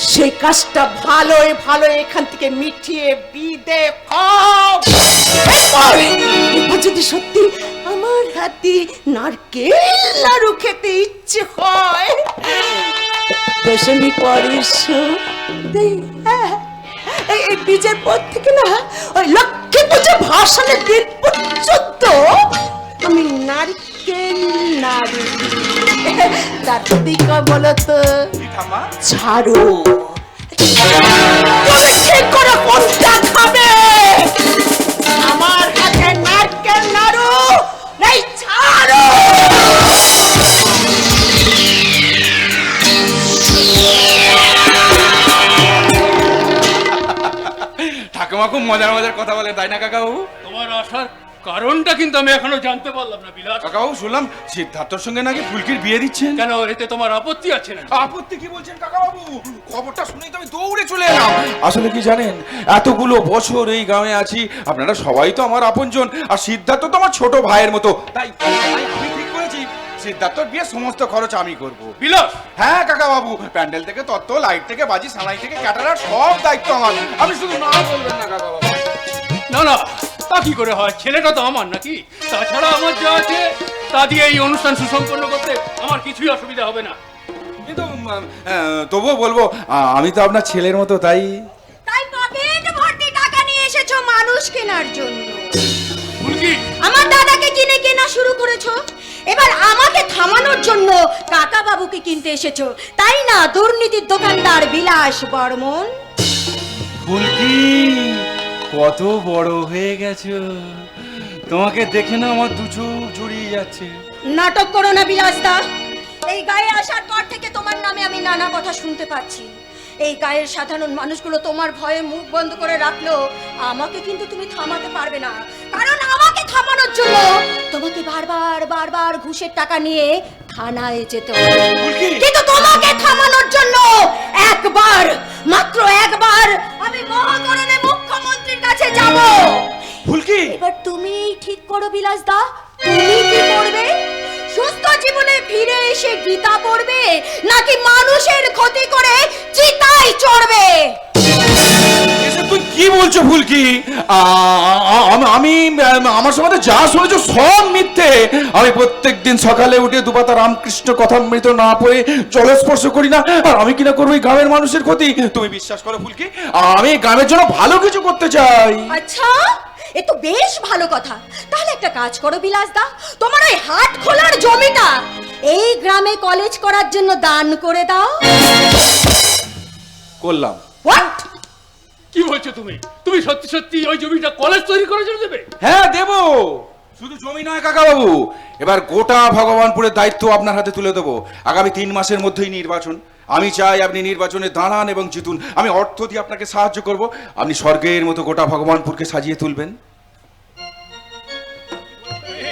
[SPEAKER 7] সেই কাজটা ভালোই ভালো এখান থেকে মিটিয়ে বিদে খাও। এবার যদি সত্যি আমার হাতে নারকেল নাড়ু খেতে ইচ্ছে হয়, দশমী পরের এই বীজের পর থেকে না ওই লক্ষ্মী পুজো ভাসানের দিন পর্যন্ত আমি নারকেল নাড়ু তার দিকে বলো তো
[SPEAKER 1] ঠাম্মা
[SPEAKER 7] ছাড়ো। তুমি ঠিক করে কোনটা খাবে? আমার হাতে নারকেল নাড়ু নাই ছাড়ো।
[SPEAKER 1] ঠাকুমা খুব মজার মজার কথা বলে, তাই না কাকাবাবু?
[SPEAKER 8] তোমার আসার কারণটা কিন্তু আমি এখনো জানতে পারলাম না বিলাস।
[SPEAKER 1] কাকাবাবু শুনলাম সিদ্ধার্থর সঙ্গে নাকি ফুলকির বিয়ে দিচ্ছেন।
[SPEAKER 8] কেন, এতে তোমার আপত্তি আছে না?
[SPEAKER 1] আপত্তি কি বলছেন কাকাবাবু? খবরটা শুনেই তো আমি দৌড়ে চলে এলাম। আসলে কি জানেন, এতগুলো বছর এই গ্রামে আছি, আপনারা সবাই তো আমার আপনজন, আর সিদ্ধার্থ তো আমার ছোট ভাইয়ের মতো। তাই আমি ঠিক করেছি সিদ্ধার্থর বিয়ে সমস্ত খরচ আমি করব।
[SPEAKER 8] বিলাস,
[SPEAKER 1] হ্যাঁ কাকাবাবু, প্যান্ডেল থেকে তত্ত্ব, লাইট থেকে বাজি, সানাই থেকে ক্যাটারার সব দায়িত্ব আমার। আমি শুধু না বলবেন না কাকাবাবু।
[SPEAKER 8] না না, তা কি করে হয়? ছেলেটা তো আমার নাকি? তাছাড়া আমার যা আছে তা দিয়ে এই অনুষ্ঠান সুসম্পন্ন করতে আমার কিছুই অসুবিধা হবে না।
[SPEAKER 1] কিন্তু তবুও বলবো, আমি তো আপনার ছেলের মতো, তাই
[SPEAKER 5] তাই পকেট ভর্তি টাকা নিয়ে এসেছো মানুষ কেনার জন্য।
[SPEAKER 8] ফুলকি,
[SPEAKER 5] আমার দাদাকে কিনে কেনা শুরু করেছো, এবার আমাকে থামানোর জন্য কাকা বাবুকে কিনতে এসেছো, তাই না দুর্নীতির দোকানদার বিলাস বর্মন?
[SPEAKER 1] ফুলকি কত বড় হয়ে গেছো, তোমাকে দেখে না আমার দু চোখ জুড়িয়ে যাচ্ছে।
[SPEAKER 5] নাটক করো না বিলাসদা। এই গায়ে আসার পর থেকে তোমার নামে আমি নানা কথা শুনতে পাচ্ছি। এই গায়ের সাধারণ মানুষগুলো তোমার ভয়ে মুখ বন্ধ করে রাখলো, আমাকে কিন্তু তুমি থামাতে পারবে না, কারণ আমাকে থামানোর জন্য তোমাকে বারবার বারবার ঘুষের টাকা নিয়ে থানায় যেতে হবে। কিন্তু তোমাকে থামানোর জন্য একবার, মাত্র একবার আমি মহাকরণে মুখ্যমন্ত্রীর কাছে যাব।
[SPEAKER 1] ফুলকি,
[SPEAKER 5] এবার তুমি ঠিক করো বিলাসদা, তুমি কি করবে? সুস্থ জীবনে ফিরে এসে গীতা পড়বে, নাকি মানুষের ক্ষতি করে চিতায় চড়বে?
[SPEAKER 1] এসব তুই কি বলছো ফুলকি? আমি আমার সম্বন্ধে যা শুনেছো সব মিথ্যে। আমি প্রত্যেকদিন সকালে উঠে দুপাতা রামকৃষ্ণ কথামৃত না পড়ে জলস্পর্শ করি না, আর আমি কিনা করবো এই গ্রামের মানুষের ক্ষতি? তুমি বিশ্বাস করো ফুলকি, আমি গ্রামের জন্য ভালো কিছু করতে চাই।
[SPEAKER 5] আচ্ছা, এ তো বেশ ভালো কথা। তাহলে একটা কাজ করো বিলাসদা, তোমার ওই হাট খোলার জমিটা এই গ্রামে কলেজ করার জন্য দান করে দাও।
[SPEAKER 1] করলাম।
[SPEAKER 5] হোয়াট?
[SPEAKER 8] কি বলছো তুমি? তুমি সত্যি সত্যি ওই জমিটা কলেজ তৈরি করার জন্য দেবে?
[SPEAKER 1] হ্যাঁ দেবো, শুধু জমি নয় কাকাবাবু, এবার গোটা ভগবানপুরের দায়িত্ব আপনার হাতে তুলে দেবো। আগামী 3 মাসের মধ্যেই নির্বাচন। আমি চাই আপনি নির্বাচনে দাঁড়ান এবং জিতুন। আমি অর্থ দিয়ে আপনাকে সাহায্য করব, আপনি স্বর্গের মতো গোটা ভগবানপুরকে সাজিয়ে তুলবেন।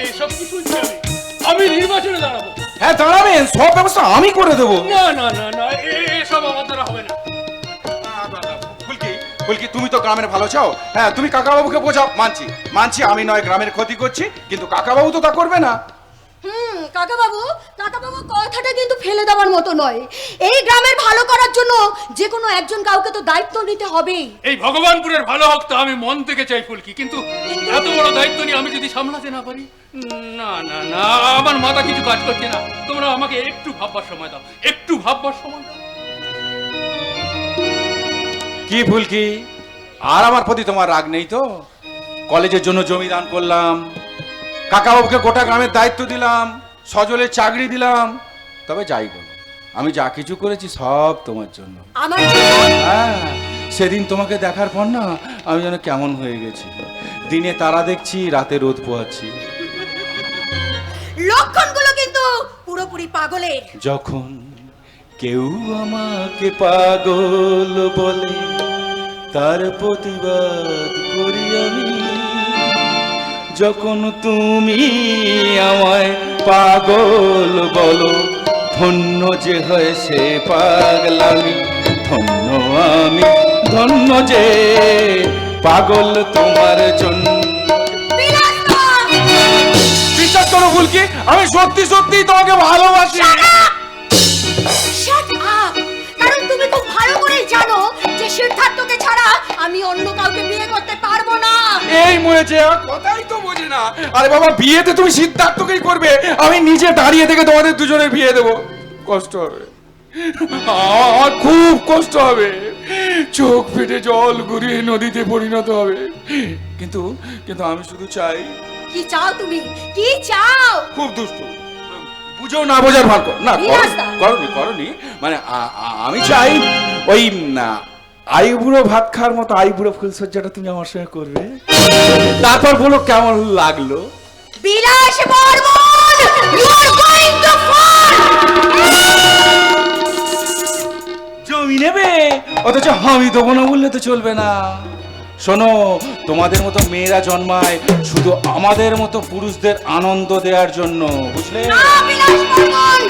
[SPEAKER 8] এসব কি শুনছি আমি? আমি নির্বাচনে দাঁড়াবো?
[SPEAKER 1] হ্যাঁ দাঁড়াবেন, সব ব্যবস্থা আমি করে দেবো।
[SPEAKER 8] না না না না, এসব আমার দ্বারা হবে না।
[SPEAKER 1] ফুলকি, ফুলকি তুমি তো গ্রামের ভালো চাও, হ্যাঁ তুমি কাকাবাবুকে বোঝাও। মানছি মানছি আমি নয় গ্রামের ক্ষতি করছি, কিন্তু কাকাবাবু তো তা করবে না।
[SPEAKER 5] কাকাবাবু কথাটা কিন্তু ফেলে দেওয়ার মতো নয়। এই গ্রামের ভালো করার জন্য যে কোনো একজন কাউকে তো দায়িত্ব নিতে হবেই।
[SPEAKER 8] এই ভগবানপুরের ভালো হোক তা আমি মন থেকে চাই ফুলকি, কিন্তু এত বড় দায়িত্ব নিয়ে আমি যদি সামলাতে না পারি, না না না, আমার মাথা কিছু কাজ করছে না। তোমরা আমাকে একটু ভাববার সময় দাও, একটু ভাববার সময় দাও।
[SPEAKER 1] কি ফুলকি, আর আমার প্রতি তোমার রাগ নেই তো? কলেজের জন্য জমি দান করলাম, কাকাবাবুকে গোটা গ্রামের দায়িত্ব দিলাম, সজলের চাকরি দিলাম, তবে যাই বলো আমি যা কিছু করেছি সব তোমার জন্য।
[SPEAKER 5] আমার জন্য?
[SPEAKER 1] হ্যাঁ, সেদিন তোমাকে দেখার পর না আমি যেন কেমন হয়ে গেছি। দিনে তারা দেখছি, রাতে রোদ পোহাচ্ছি।
[SPEAKER 5] লক্ষণগুলো কিন্তু পুরোপুরি পাগলের।
[SPEAKER 1] যখন কেউ আমাকে পাগল বলে তার প্রতিবাদ করি আমি, যখন তুমি আমায় পাগল বলো, ধন্য যে হয় সে পাগলামি। ধন্য আমি, ধন্য যে পাগল তোমার জন্য। বিশ্বাস করো ফুলকি, আমি সত্যি সত্যি তোমাকে ভালোবাসি।
[SPEAKER 5] Shut up! কারণ তুমি খুব ভালো করে ছাড়া আমি অন্য কাউকে বিয়ে করতে পারবো না।
[SPEAKER 1] এই মরেছে, আর কথাই তো বোঝে না। আরে বাবা, বিয়েতে তুমি সিদ্ধার্থকেই করবে, আমি নিজে দাঁড়িয়ে থেকে তোমাদের দুজনের বিয়ে দেবো। কষ্ট হবে, আমার খুব কষ্ট হবে, চোখ ফেটে জল গড়িয়ে নদীতে পরিণত হবে। কিন্তু কিন্তু আমি শুধু চাই।
[SPEAKER 5] কি চাও তুমি, কি চাও?
[SPEAKER 1] খুব দুষ্টু, বুঝেও না বোঝার ভার কর না,
[SPEAKER 5] বিনাশদা।
[SPEAKER 1] করনি মানে আমি চাই ওই আইবুড়ো ভাত খাওয়ার মতো আইবুড়ো ফুলসজ্জাটা তুমি আমার সঙ্গে করবে, তারপর বলো কেমন লাগলো।
[SPEAKER 5] বিলাস Barman, you are going to fall!
[SPEAKER 1] জমি নেবে অথচ আমি দেবো না বললে তো চলবে না। শোনো, তোমাদের মতো মেয়েরা জন্মায় শুধু আমাদের মতো পুরুষদের আনন্দ দেওয়ার জন্য, বুঝলে?
[SPEAKER 5] না বিলাস বর্মন,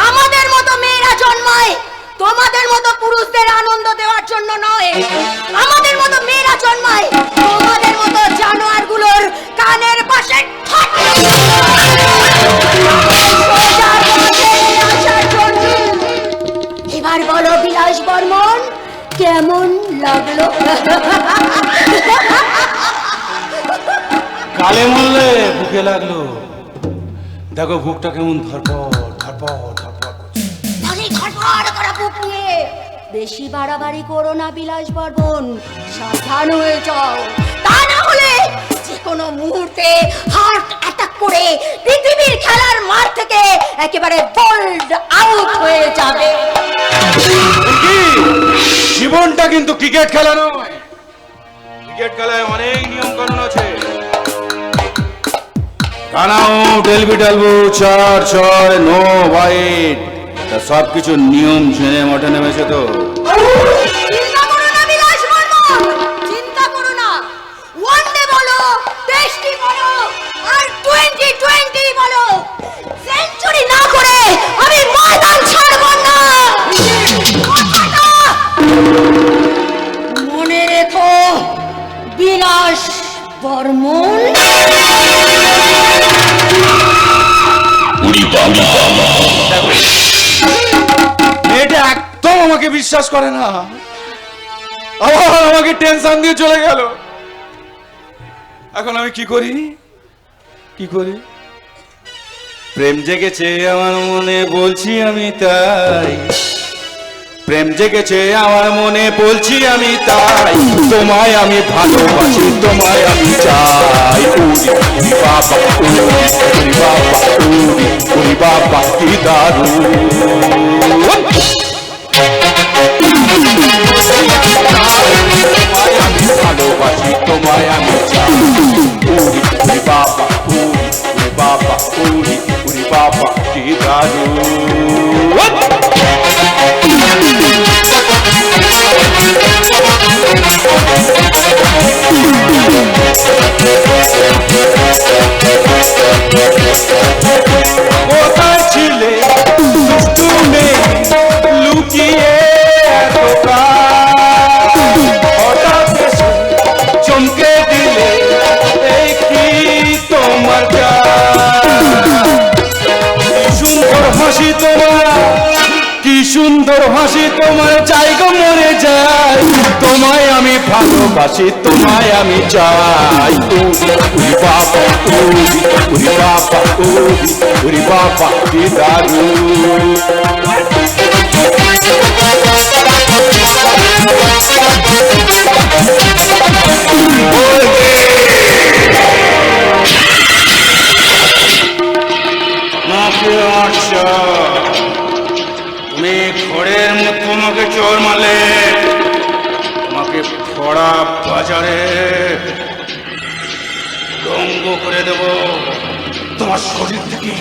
[SPEAKER 5] আমাদের মতো মেয়েরা জন্মায় তোমাদের মতো পুরুষদের আনন্দ দেওয়ার জন্য নয়। আমাদের মতো মেয়েরা জন্মায় তোমাদের মতো জানোয়ারগুলোর কানের পাশে ঠট এবার বলো বিলাস বর্মন, কেমন লাগলো?
[SPEAKER 1] গালে মরলে বুকে লাগলো, দেখো বুকটা কেমন ধরপড় ধরপড় ধরপড় করছে।
[SPEAKER 5] তাহলে ধরপড় করা বুক নিয়ে বেশি বাড়াবাড়ি করো না বিলাস বর্মন, সাবধান হয়ে যাও, তা না হলে যে কোনো মুহূর্তে হার্ট অ্যাটাক করে পৃথিবীর খেলার মাঠ থেকে একেবারে বোল্ড আউট হয়ে যাবে।
[SPEAKER 1] কি? জীবনটা কিন্তু ক্রিকেট খেলা নয়, ক্রিকেট খেলায় অনেক নিয়ম কানুন আছে। কানাও ডেলবি ডালবো, চার ছয়, নো হোয়াইট, সব কিছু নিয়ম জেনে মঠে নেমেছে তো।
[SPEAKER 5] চিন্তা করো না বিলাস বর্মন, চিন্তা করো না। ওয়ানডে বলো, টেস্টি বলো, আর 2020 বলো, সেঞ্চুরি না করে আমি ময়দান ছাড়ব না। কথাটা মনে রেখো বিলাস বর্মন।
[SPEAKER 1] মেয়েটা একদম আমাকে বিশ্বাস করে না, আবার আমাকে টেনশন দিয়ে চলে গেল। এখন আমি কি করি? প্রেম জেগেছে আমার মনে, বলছি আমি তাই, প্রেম জেগেছে আমার মনে, বলছি আমি তাই, তোমায় আমি ভালোবাসি, তোমায় আমি চাই। উরি বাবা, উরি বাবা, উরি বাবা, কি দারুণ। তোমায় আমি ভালোবাসি, তোমায় আমি চাই। উরি বাবা, উরি বাবা, উরি বাবা, কি দারুণ। কোথায় ছিলে দুষ্টু মেয়ে, লুকিয়ে হঠাৎ এসে চমকে দিলে, এই কি তোমার সুন্দর হাসি তোমার, কি সুন্দর হাসি তোমার, চাই গো মরে যাই, তোমায় আমি ভালোবাসি, তোমায় আমি চাই। উরি বাবা, উরি বাবা, উরি বাবা, কি দারুণ। তুমি খড়ের মতো আমাকে চোর মারলে, তোমাকে খড়া বাজারে রঙ্গ করে দেব, তোমার শরীর থেকে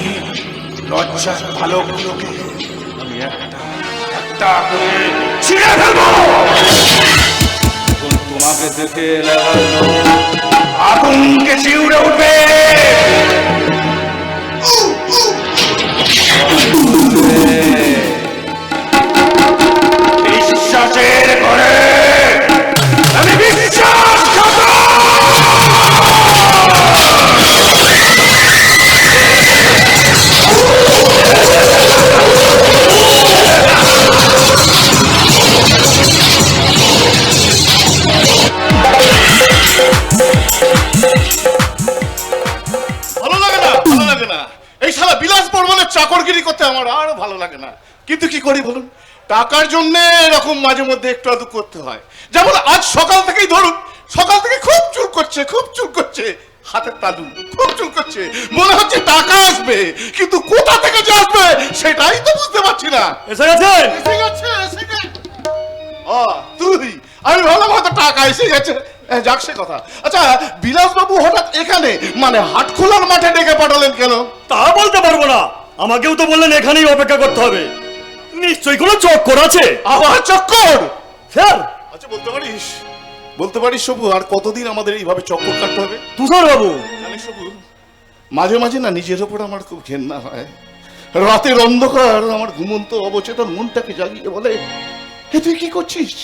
[SPEAKER 1] লজ্জার ভালোগুলোকে আমি একটা একটা করে ছিঁড়ে ফেলবো। তোমাকে দেখে আতঙ্কে শিউরে উঠবে। বিশ্বাসের ঘরে আমি বিশ্বাস
[SPEAKER 9] কি করি বলুন? টাকার জন্য এরকম মাঝে মধ্যে একটু আধটু করতে হয়। যেমন আজ সকাল থেকেই ধরুন, সকাল থেকে খুব চুল করছে হাতের তালু খুব চুল করছে, মনে হচ্ছে টাকা আসবে, কিন্তু কোথা থেকে যে আসবে সেটাই তো বুঝতে পারছি না।
[SPEAKER 10] এসে গেছে?
[SPEAKER 9] এসে গেছে। ও তুই, আমি ভাবলাম হয়তো টাকা এসে গেছে। যাক সে কথা। আচ্ছা বিলাসবাবু হঠাৎ এখানে, মানে হাটখোলার মাঠে ডেকে পাঠালেন কেন?
[SPEAKER 10] তা বলতে পারবো না, আমাকেও তো বললেন এখানেই অপেক্ষা করতে হবে। নিশ্চয়ই কোনো চক্কর আছে।
[SPEAKER 9] আবার চক্কর?
[SPEAKER 10] স্যার,
[SPEAKER 9] আচ্ছা বলতে পারিস সবু, আর কতদিন আমাদের এইভাবে চক্কর কাটতে হবে?
[SPEAKER 10] তুষার বাবু,
[SPEAKER 9] জানিস সবু, মাঝে মাঝে না নিজের ওপর আমার খুব ঘেন্না হয়। রাতের অন্ধকার আমার ঘুমন্ত অবচেতন মনটাকে জাগিয়ে বলে, হে তুই কি করছিস?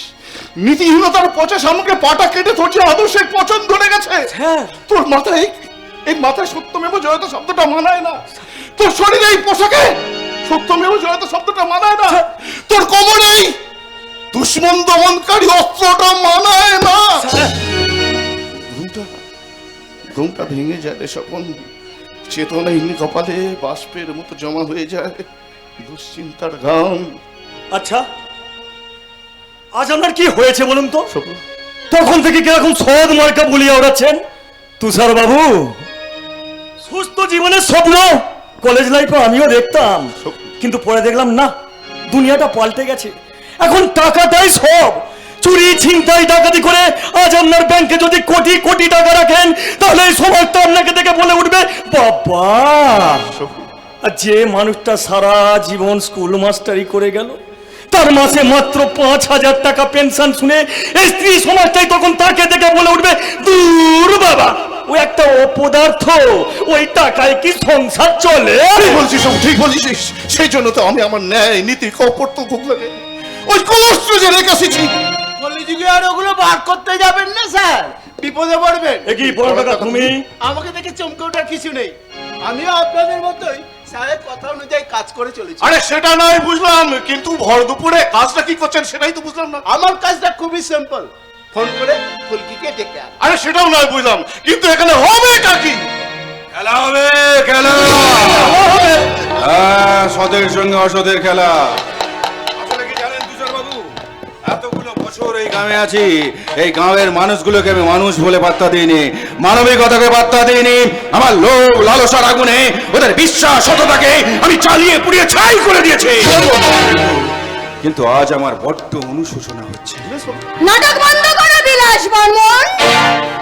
[SPEAKER 9] নীতিহীনতার পচা সামগ্রী পাটা কেটে তোর যে আদর্শের পচন ধরে গেছে, তোর মাথায় এই মাথায় সত্যমেব জয়ত শব্দটা মানায় না, তোর শরীরে এই পোশাকে সত্যমেব জয়ত শব্দটা মানায় না, তোর কোমরে এই দুশ্মন দমনকারী অস্ত্রটা মানায় না। ঘুমটা ভেঙে যায় রে স্বপন, চেতনাহীন কপালে বাষ্পের মতো জমা হয়ে যায় দুশ্চিন্তার গান।
[SPEAKER 10] আচ্ছা আজ আপনার কি হয়েছে বলুন তো?
[SPEAKER 9] স্বপন,
[SPEAKER 10] তখন থেকে কিরকম সদ মার্কা বলিয়া ওড়াচ্ছেন? তুষার বাবু, সুস্থ জীবনের স্বপ্ন কলেজ লাইফে আমিও দেখতাম, কিন্তু পরে দেখলাম না, দুনিয়াটা পাল্টে গেছে। এখন টাকাটাই সব। চুরি ছিনতাই ডাকাতি করে আজ আপনার ব্যাংকে যদি কোটি কোটি টাকা রাখেন, তাহলে এই সমাজটা আপনাকে দেখে বলে উঠবে বাবা। আর যে মানুষটা সারা জীবন স্কুল মাস্টারি করে গেল, তার মাসে মাত্র 5,000 টাকা পেনশন শুনে এই স্ত্রী সমাজটাই তখন তাকে দেখে বলে উঠবে দূর বাবা, ও একটা অপদার্থ, ওই টাকায় কি সংসার চলে?
[SPEAKER 9] ঠিক বলছিস সবু, ঠিক বলছিস। সেই জন্য তো আমি আমার ন্যায় নীতি কপট তো ভুগলাকে ওই কলস্ত্র যে রেখে এসেছি।
[SPEAKER 3] কলেজে আর ওগুলো বার করতে যাবেন না স্যার, বিপদে পড়বেন।
[SPEAKER 10] এ কি বড় টাকা তুমি?
[SPEAKER 3] আমাকে দেখে চমকে ওঠার কিছু নেই, আমিও আপনাদের মতোই স্যারের কথা অনুযায়ী কাজ করে চলেছি।
[SPEAKER 9] আরে সেটা নয় বুঝলাম, কিন্তু ভর দুপুরে কাজটা কি করছেন সেটাই তো বুঝলাম না।
[SPEAKER 3] আমার কাজটা খুবই সিম্পল, ফোন করে ফুলকিকে ডেকে আন।
[SPEAKER 9] আরে সেটাও নয় বুঝলাম, কিন্তু এখানে হবেটা কি?
[SPEAKER 1] খেলা হবে, খেলা। হ্যাঁ, সদের সঙ্গে অসদের খেলা। আসলে কি জানেন তুষার বাবু, এতগুলো বছর এই গ্রামে আছি, এই গ্রামের মানুষগুলোকে আমি মানুষ বলে বার্তা দিইনি, মানবিকতাকে বার্তা দিইনি। আমার লোভ লালসার আগুনে ওদের বিশ্বাস সততাকে আমি চালিয়ে পুড়িয়ে ছাই করে দিয়েছি। কিন্তু আজ আমার বড্ড অনুশোচনা হচ্ছে।
[SPEAKER 5] নাটক বন্ধ করো বিলাস বর্মন,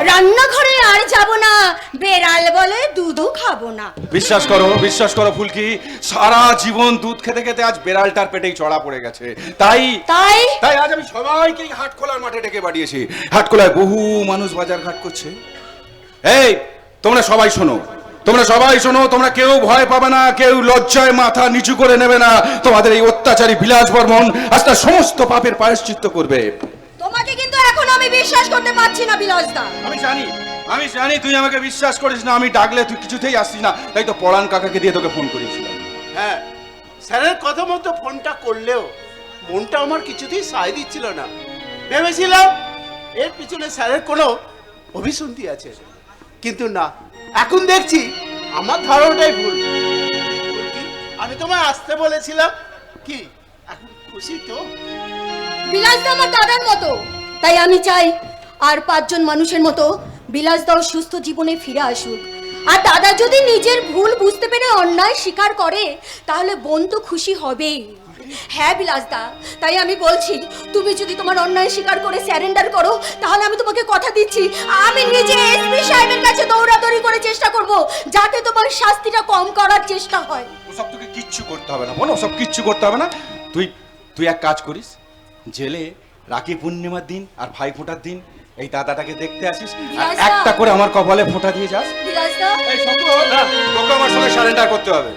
[SPEAKER 5] রান্নাঘরে আর যাব না, বেড়াল বলে দুধও খাবো না।
[SPEAKER 1] বিশ্বাস করো ফুলকি, সারা জীবন দুধ খেতে খেতে আজ বেড়ালটার পেটেই চড়া পড়ে গেছে। তাই আজ আমি সবাইকে হাটখোলার মাঠে ডেকে পাঠিয়েছি। হাটখোলায় বহু মানুষ বাজার ঘাট করছে। এই তোমরা সবাই শোনো, তোমরা কেউ ভয় পাবে না, কেউ লজ্জায় মাথা নিচু করে নেবে না। তোমাদের এই অত্যাচারী বিলাস বর্মন আজ তার সমস্ত পাপের প্রায়শ্চিত্ত করবে।
[SPEAKER 5] তোমাকে কিন্তু এখন আমি বিশ্বাস করতে পারছি না বিলাসদা।
[SPEAKER 1] আমি জানি তুই আমাকে বিশ্বাস করিস না, আমি ডাকলে তুই কিছুতেই আসছিস না, তাই তো পড়ান কাকাকে দিয়ে তোকে ফোন করেছিলাম।
[SPEAKER 3] হ্যাঁ, স্যারের কথা মতো ফোনটা করলেও মনটা আমার কিছুতেই সায় দিচ্ছিল না। ভেবেছিলাম এর পিছনে স্যারের কোনো অভিসন্ধি আছে, কিন্তু না, এখন দেখছি আমার ধারণাটাই ভুল। আমি তোমায় আসতে বলেছিলাম, কি এখন খুশি তো?
[SPEAKER 5] বিলাসদা আমার দাদার মতো, তাই আমি চাই আর 5 জন মানুষের মতো বিলাসদাও সুস্থ জীবনে ফিরে আসুক। আর দাদা যদি নিজের ভুল বুঝতে পেরে অন্যায় স্বীকার করে, তাহলে বোন তো খুশি হবেই। হ্যাঁ বিলাসদা, তাই আমি বলছি, তুমি যদি তোমার অন্যায় স্বীকার করে স্যারেন্ডার করো, তাহলে আমি তোমাকে কথা দিচ্ছি, আমি নিজে এসপি সাহেবের কাছে দৌড়াদৌড়ি করে চেষ্টা করব, যাতে তোমার শাস্তিটা কম করার চেষ্টা হয়।
[SPEAKER 1] ওসব তোকে কিচ্ছু করতে হবে না বোন, ওসব কিচ্ছু করতে হবে না। তুই এক কাজ করিস, জেলে রাখি পূর্ণিমার দিন আর ভাই ফোঁটার দিন এই দাদাটাকে দেখতে আসিস, আর একটা করে আমার কপালে ফোঁটা দিয়ে যাস।
[SPEAKER 5] বিলাসদা,
[SPEAKER 1] এই সকল তোকে আমার সঙ্গে সারেন্ডার করতে হবে।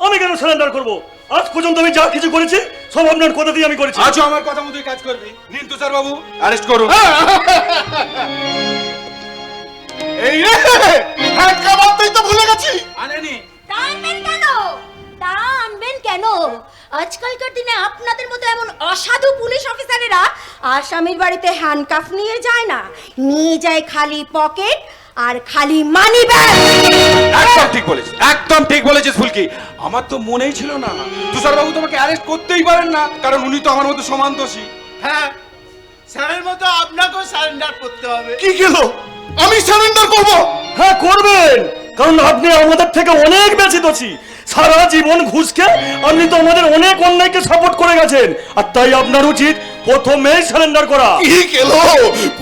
[SPEAKER 10] আমি কেন সারেন্ডার করব? আজ পর্যন্ত আমি যা কিছু করেছি সব আপনার কথা দিয়ে আমি করেছি।
[SPEAKER 1] আজও আমার কথা মতোই কাজ করবি। নিন তুষার বাবু, অ্যারেস্ট করুন।
[SPEAKER 9] এই রে, হ্যাঁ কাবাবটাই তো ভুলে গেছি।
[SPEAKER 1] আনেনি
[SPEAKER 5] তা আনবেন কেন? আজকালকার দিনে আপনাদের মতো এমন অসাধু পুলিশ অফিসারেরা আসামির বাড়িতে হ্যান্ডকাফ নিয়ে যায় না, নিয়ে যায় খালি পকেট আর খালি মানি ব্যাগ।
[SPEAKER 1] একদম ঠিক বলেছিস, একদম ঠিক বলেছিস ফুলকি। আমার তো মনেই ছিল না তুষার বাবু তোমাকে অ্যারেস্ট করতেই পারেন না, কারণ উনি তো আমার মতো সমান দোষী।
[SPEAKER 3] হ্যাঁ, স্যারের মতো আপনাকেও সারেন্ডার করতে হবে।
[SPEAKER 9] কি গেল? আমি সারেন্ডার করব?
[SPEAKER 10] হ্যাঁ করবেন, কারণ আপনি আমাদের থেকে অনেক বেশি দোষী। সারা জীবন ঘুষকে আপনি তো আমাদের অনেক অন্যায়কে সাপোর্ট করে গেছেন, আর তাই আপনার উচিত প্রথমেই সারেন্ডার করা।
[SPEAKER 9] কি গেল?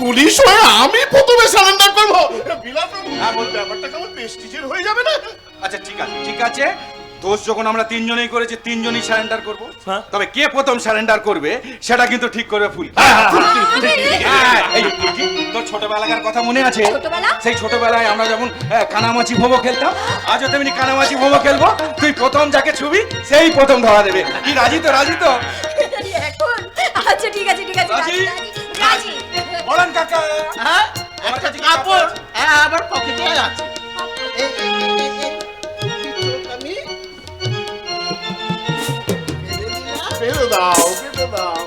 [SPEAKER 9] পুলিশ হয়ে আমি প্রথমে সারেন্ডার করব? বিলাসবাবু, আমার ব্যাপারটা কেমন প্রেস্টিজের হয়ে যাবে না?
[SPEAKER 1] আচ্ছা ঠিক আছে, ঠিক আছে, দোষ যখন আমরা তিনজনেই করেছি, তিনজনই সারেন্ডার করব।
[SPEAKER 10] হ্যাঁ।
[SPEAKER 1] তবে কে প্রথম সারেন্ডার করবে সেটা কিন্তু ঠিক করবে ফুলকি। এই ফুলকি, তোর ছোটবেলাকার কথা মনে আছে?
[SPEAKER 5] ছোটবেলা?
[SPEAKER 1] সেই ছোটবেলায় আমরা যেমন কানামাছি ভোমো খেলতাম, আজও তেমনি কানামাছি ভোমো খেলবো। তুই প্রথম যাকে ছুবি সেই প্রথম ধরা দেবে। কি রাজি তো? রাজি তো?
[SPEAKER 5] এখন আচ্ছা ঠিক আছে, ঠিক আছে,
[SPEAKER 1] রাজি?
[SPEAKER 5] রাজি।
[SPEAKER 1] বলেন কাকা।
[SPEAKER 3] হ্যাঁ,
[SPEAKER 1] আমার
[SPEAKER 3] একটা
[SPEAKER 1] কাছে কি
[SPEAKER 3] কাপড়,
[SPEAKER 1] কাপড়?
[SPEAKER 3] হ্যাঁ, আমার পকেটে আছে। আমি
[SPEAKER 9] ফেলে দাও, ফেলে দাও।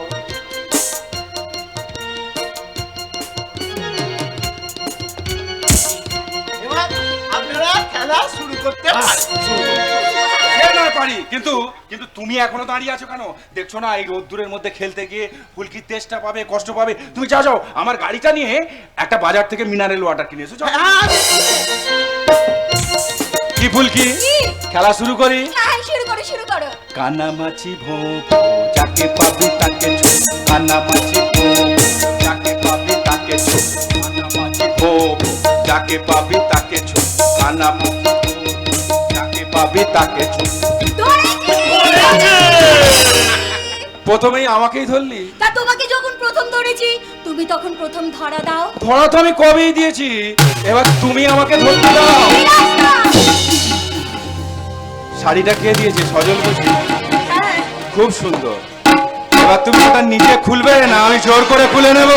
[SPEAKER 3] এবার আপনারা খেলা শুরু করতে পারেন।
[SPEAKER 1] সে নয় পারি, কিন্তু কিন্তু তুমি এখনো দাঁড়িয়ে আছো কেন? দেখছো না এই রোদ্দুরের মধ্যে খেলতে গিয়ে ফুলকির তেষ্টা পাবে, কষ্ট পাবে। তুমি যাও যাও, আমার গাড়িটা নিয়ে একটা বাজার থেকে মিনারেল ওয়াটার কিনে এসো। যাও।
[SPEAKER 3] হ্যাঁ,
[SPEAKER 1] কি ফুলকি, খেলা শুরু করি?
[SPEAKER 5] হ্যাঁ, শুরু করো, শুরু করো।
[SPEAKER 1] কানামাছি ভো যাকে পাবি তাকে ছো, কানামাছি ভো যাকে পাবি তাকে ছো, কানামাছি ভো যাকে পাবি তাকে ছো, কানামাছি ভো যাকে পাবি তাকে ছো। প্রথমেই আমাকেই ধরলি?
[SPEAKER 5] তা তোমাকে যখন প্রথম ধরেছি তুমি তখন প্রথম ধরা দাও।
[SPEAKER 1] ধরা তো আমি কবেই দিয়েছি, এবার তুমি আমাকে ধরতে দাও। শাড়িটা কে দিয়েছে? সজল বুঝি? খুব সুন্দর। এবার তুমি ওটা নিজে খুলবে না আমি জোর করে খুলে নেব?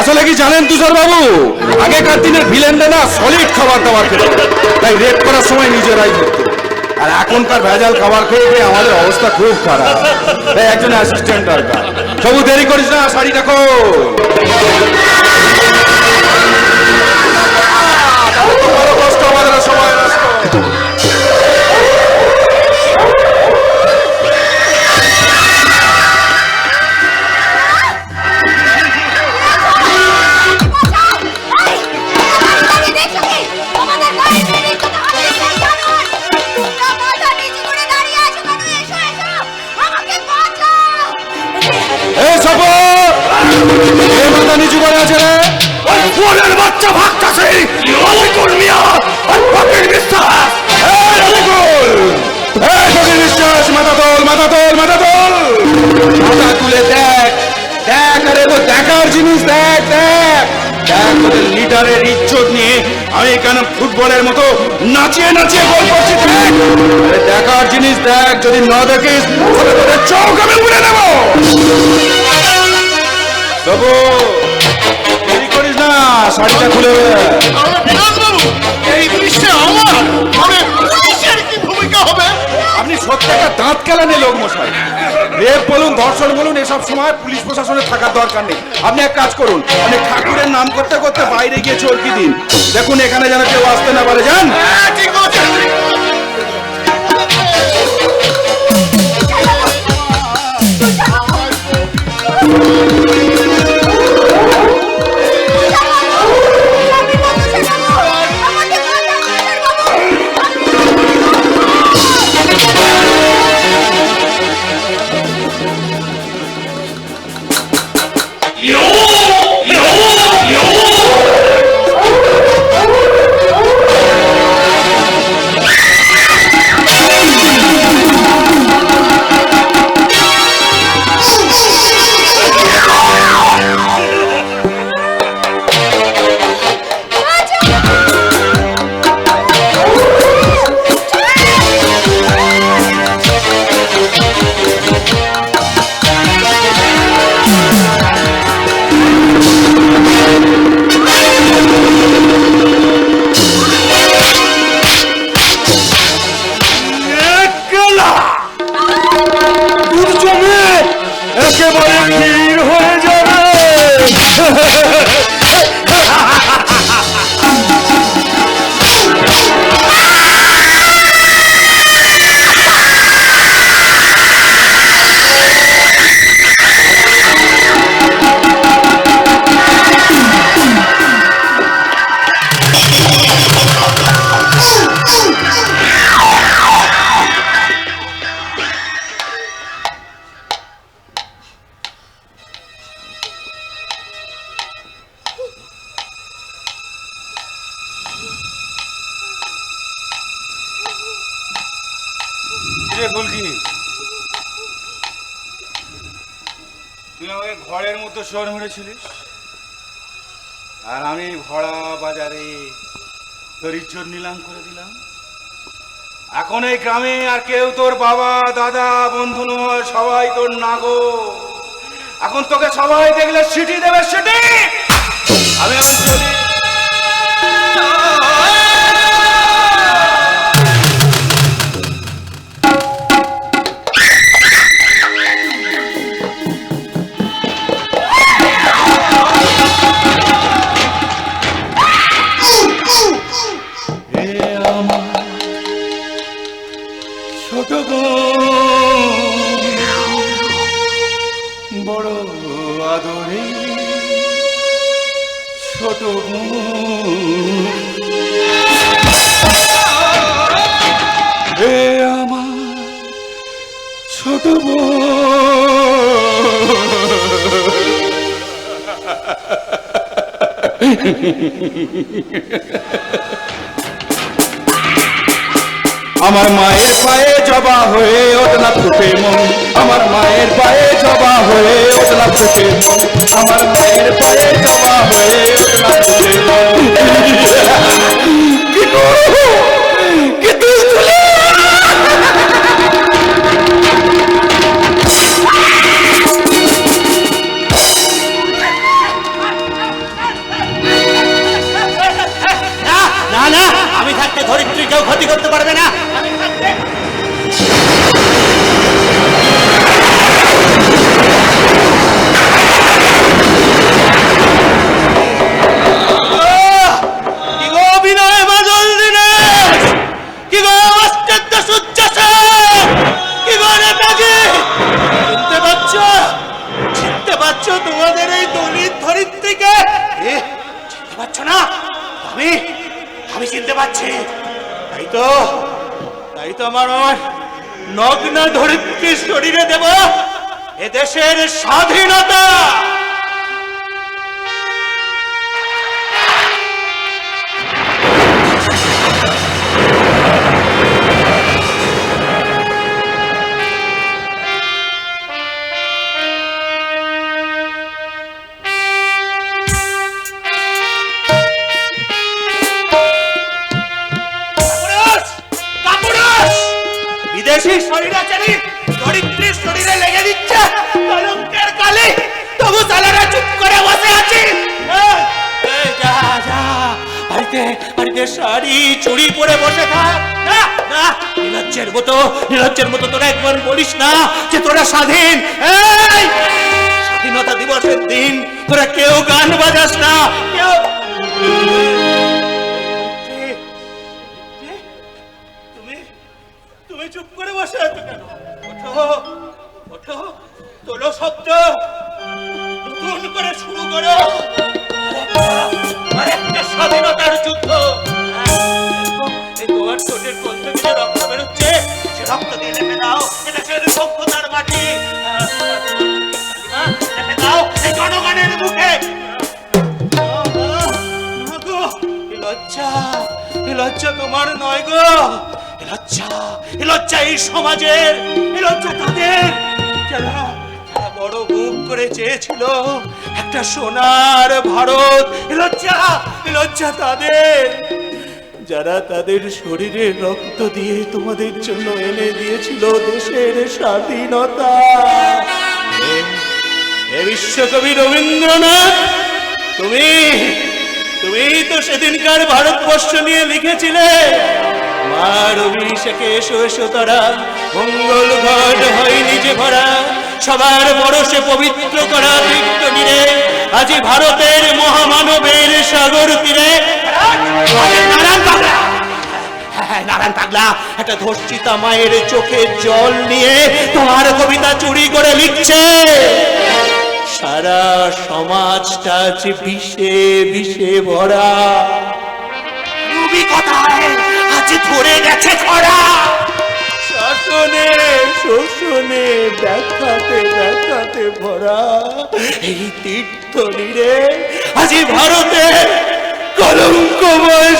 [SPEAKER 1] আসলে কি জানেন তুষার বাবু, আগেকার দিনের ভিলেনরা না সলিড খাবার দাবার খেত, তাই রেপ করার সময় নিজেরাই ধরতো। আর এখনকার ভেজাল খাবার খেয়ে খেয়ে আমাদের অবস্থা খুব খারাপ, তাই একজন অ্যাসিস্ট্যান্ট দরকার। সবু দেরি করিস না, শাড়িটা খোল। বড় কষ্ট আমাদের আর সময় নষ্ট। এই সফর, এ মাথা নিচু করে আছে রে।
[SPEAKER 10] ওদের বাচ্চা ভাগতাছে রবিকুল মিয়া আর ফকির বিশ্বাস।
[SPEAKER 1] এই রবিকুল, এই ফকির বিশ্বাস, মাথা তোল, মাথা তোল, মাথা তোল। মাথা তুলে দেখ, দেখ, আরে তো দেখার জিনিস, দেখ দেখ দেখ, তোদের লিডারের ইজ্জত নিয়ে আমি এখানে ফুটবলের মতো নাচিয়ে নাচিয়ে গোল করছি। দেখ, আরে দেখার জিনিস দেখ, যদি না দেখিস তাহলে তোদের চোখ আমি উড়ে নেব। তবু দেরি করিস না, শাড়িটা খুলে
[SPEAKER 9] বিলাসবাবু, এই দৃশ্যে আমার মানে পুলিশের কি ভূমিকা হবে?
[SPEAKER 1] আপনি সত্যি একটা দাঁত কেলানে লোক মশাই। রেপ বলুন, ধর্ষণ বলুন, এসব সময় পুলিশ প্রশাসনের থাকার দরকার নেই। আপনি এক কাজ করুন, আপনি ঠাকুরের নাম করতে করতে বাইরে গিয়ে চরকি দিন, দেখুন এখানে যেন কেউ আসতে না পারে। যান।
[SPEAKER 9] ঠিক আছে।
[SPEAKER 1] রে ফুলকি, তুই আমাকে ঘরের মতো শহর মেরেছিলিস, আর আমি ভরা বাজারে তোর ইজ্জত নিলাম করে দিলাম। এখন এই গ্রামে আর কেউ তোর বাবা দাদা বন্ধু নয়, সবাই তোর নাগো। এখন তোকে সবাই দেখলে সিটি দেবে, সিটি। আমি এখন চলি। ছোট বড় আদরে ছোট হে আমার ছোট আমার মায়ের পায়ে জবা হয়ে ওঠলা ফুটে মন, আমার মায়ের পায়ে জবা হয়ে ওঠলা ফুটে মন, আমার মায়ের পায়ে জবা হয়ে ওঠলা ফুটে মন।
[SPEAKER 3] না না, আমি থাকতে ধরিত্রী কেউ ক্ষতি করতে পারবে না। আমি থাকতে কি গো বিনয় বাদল দিনেশ, কি গো আশ্চর্য সূর্য, কি গো নেতাজি, চিনতে পারছো? চিনতে পারছো তোমাদের এই দলিত ধরিত্রীকে? চিনতে পারছো না? আমি চিনতে পারছি। তাই তো আমার নগ্ন ধরিত্রীর শরীরে দেব এ দেশের স্বাধীনতা। বিদেশি শরীরাচারী ধরিত্রীর শরীরে লেগে দিচ্ছে কলঙ্কের কালি, তবু তালারা চুপ করে বসে আছে। যা যা, বাড়িতে শাড়ি চুড়ি পরে বসে থাক। না না, নিলজ্জের মতো তোরা একবার বলিস না যে তোরা স্বাধীন। এই স্বাধীনতা দিবসের দিন তোরা কেউ গান বাজাস না, কেউ। তুমি চুপ করে বসে আছো কেন? ওঠো ওঠো, তোলো শব্দ, নতুন করে শুরু করো আরেকটা স্বাধীনতার যুদ্ধ। এই তোমার ছোটের কোল থেকে যে রক্ত বেরোচ্ছে, সে রক্ত দিয়ে লেপে দাও এটা সে সভ্যতার মাটি, লেপে দাও এই জনগণের মুখে। লজ্জা তোমার নয় গো, লজ্জা এই সমাজের, লজ্জা তাদের যারা বড় মুখ করে চেয়েছিল একটা সোনার ভারত। লজ্জা তাদের যারা তাদের শরীরের রক্ত দিয়ে তোমাদের জন্য এনে দিয়েছিল দেশের স্বাধীনতা। হে বিশ্বকবি রবীন্দ্রনাথ, তুমি তো সেদিনকার ভারতবর্ষ নিয়ে লিখেছিলে, মার অভিষেকে এসো এসো তারা, মঙ্গল ঘট হয়নি যে ভরা, সবার বরসে পবিত্র করা তীর্থ তীরে, আজি ভারতের মহামানবের সাগর তীরে। নারায়ণ পাগলা একটা ধর্ষিতা মায়ের চোখের জল নিয়ে তোমার কবিতা চুরি করে লিখছে। সারা সমাজটা যে বিষে বিষে ভরা, রবি কথায় আজ ধরে গেছে খরা, শাসনে শোষণে দেখাতে ভরা এই তীর্থ নীরে আজি ভারতে কলঙ্কময়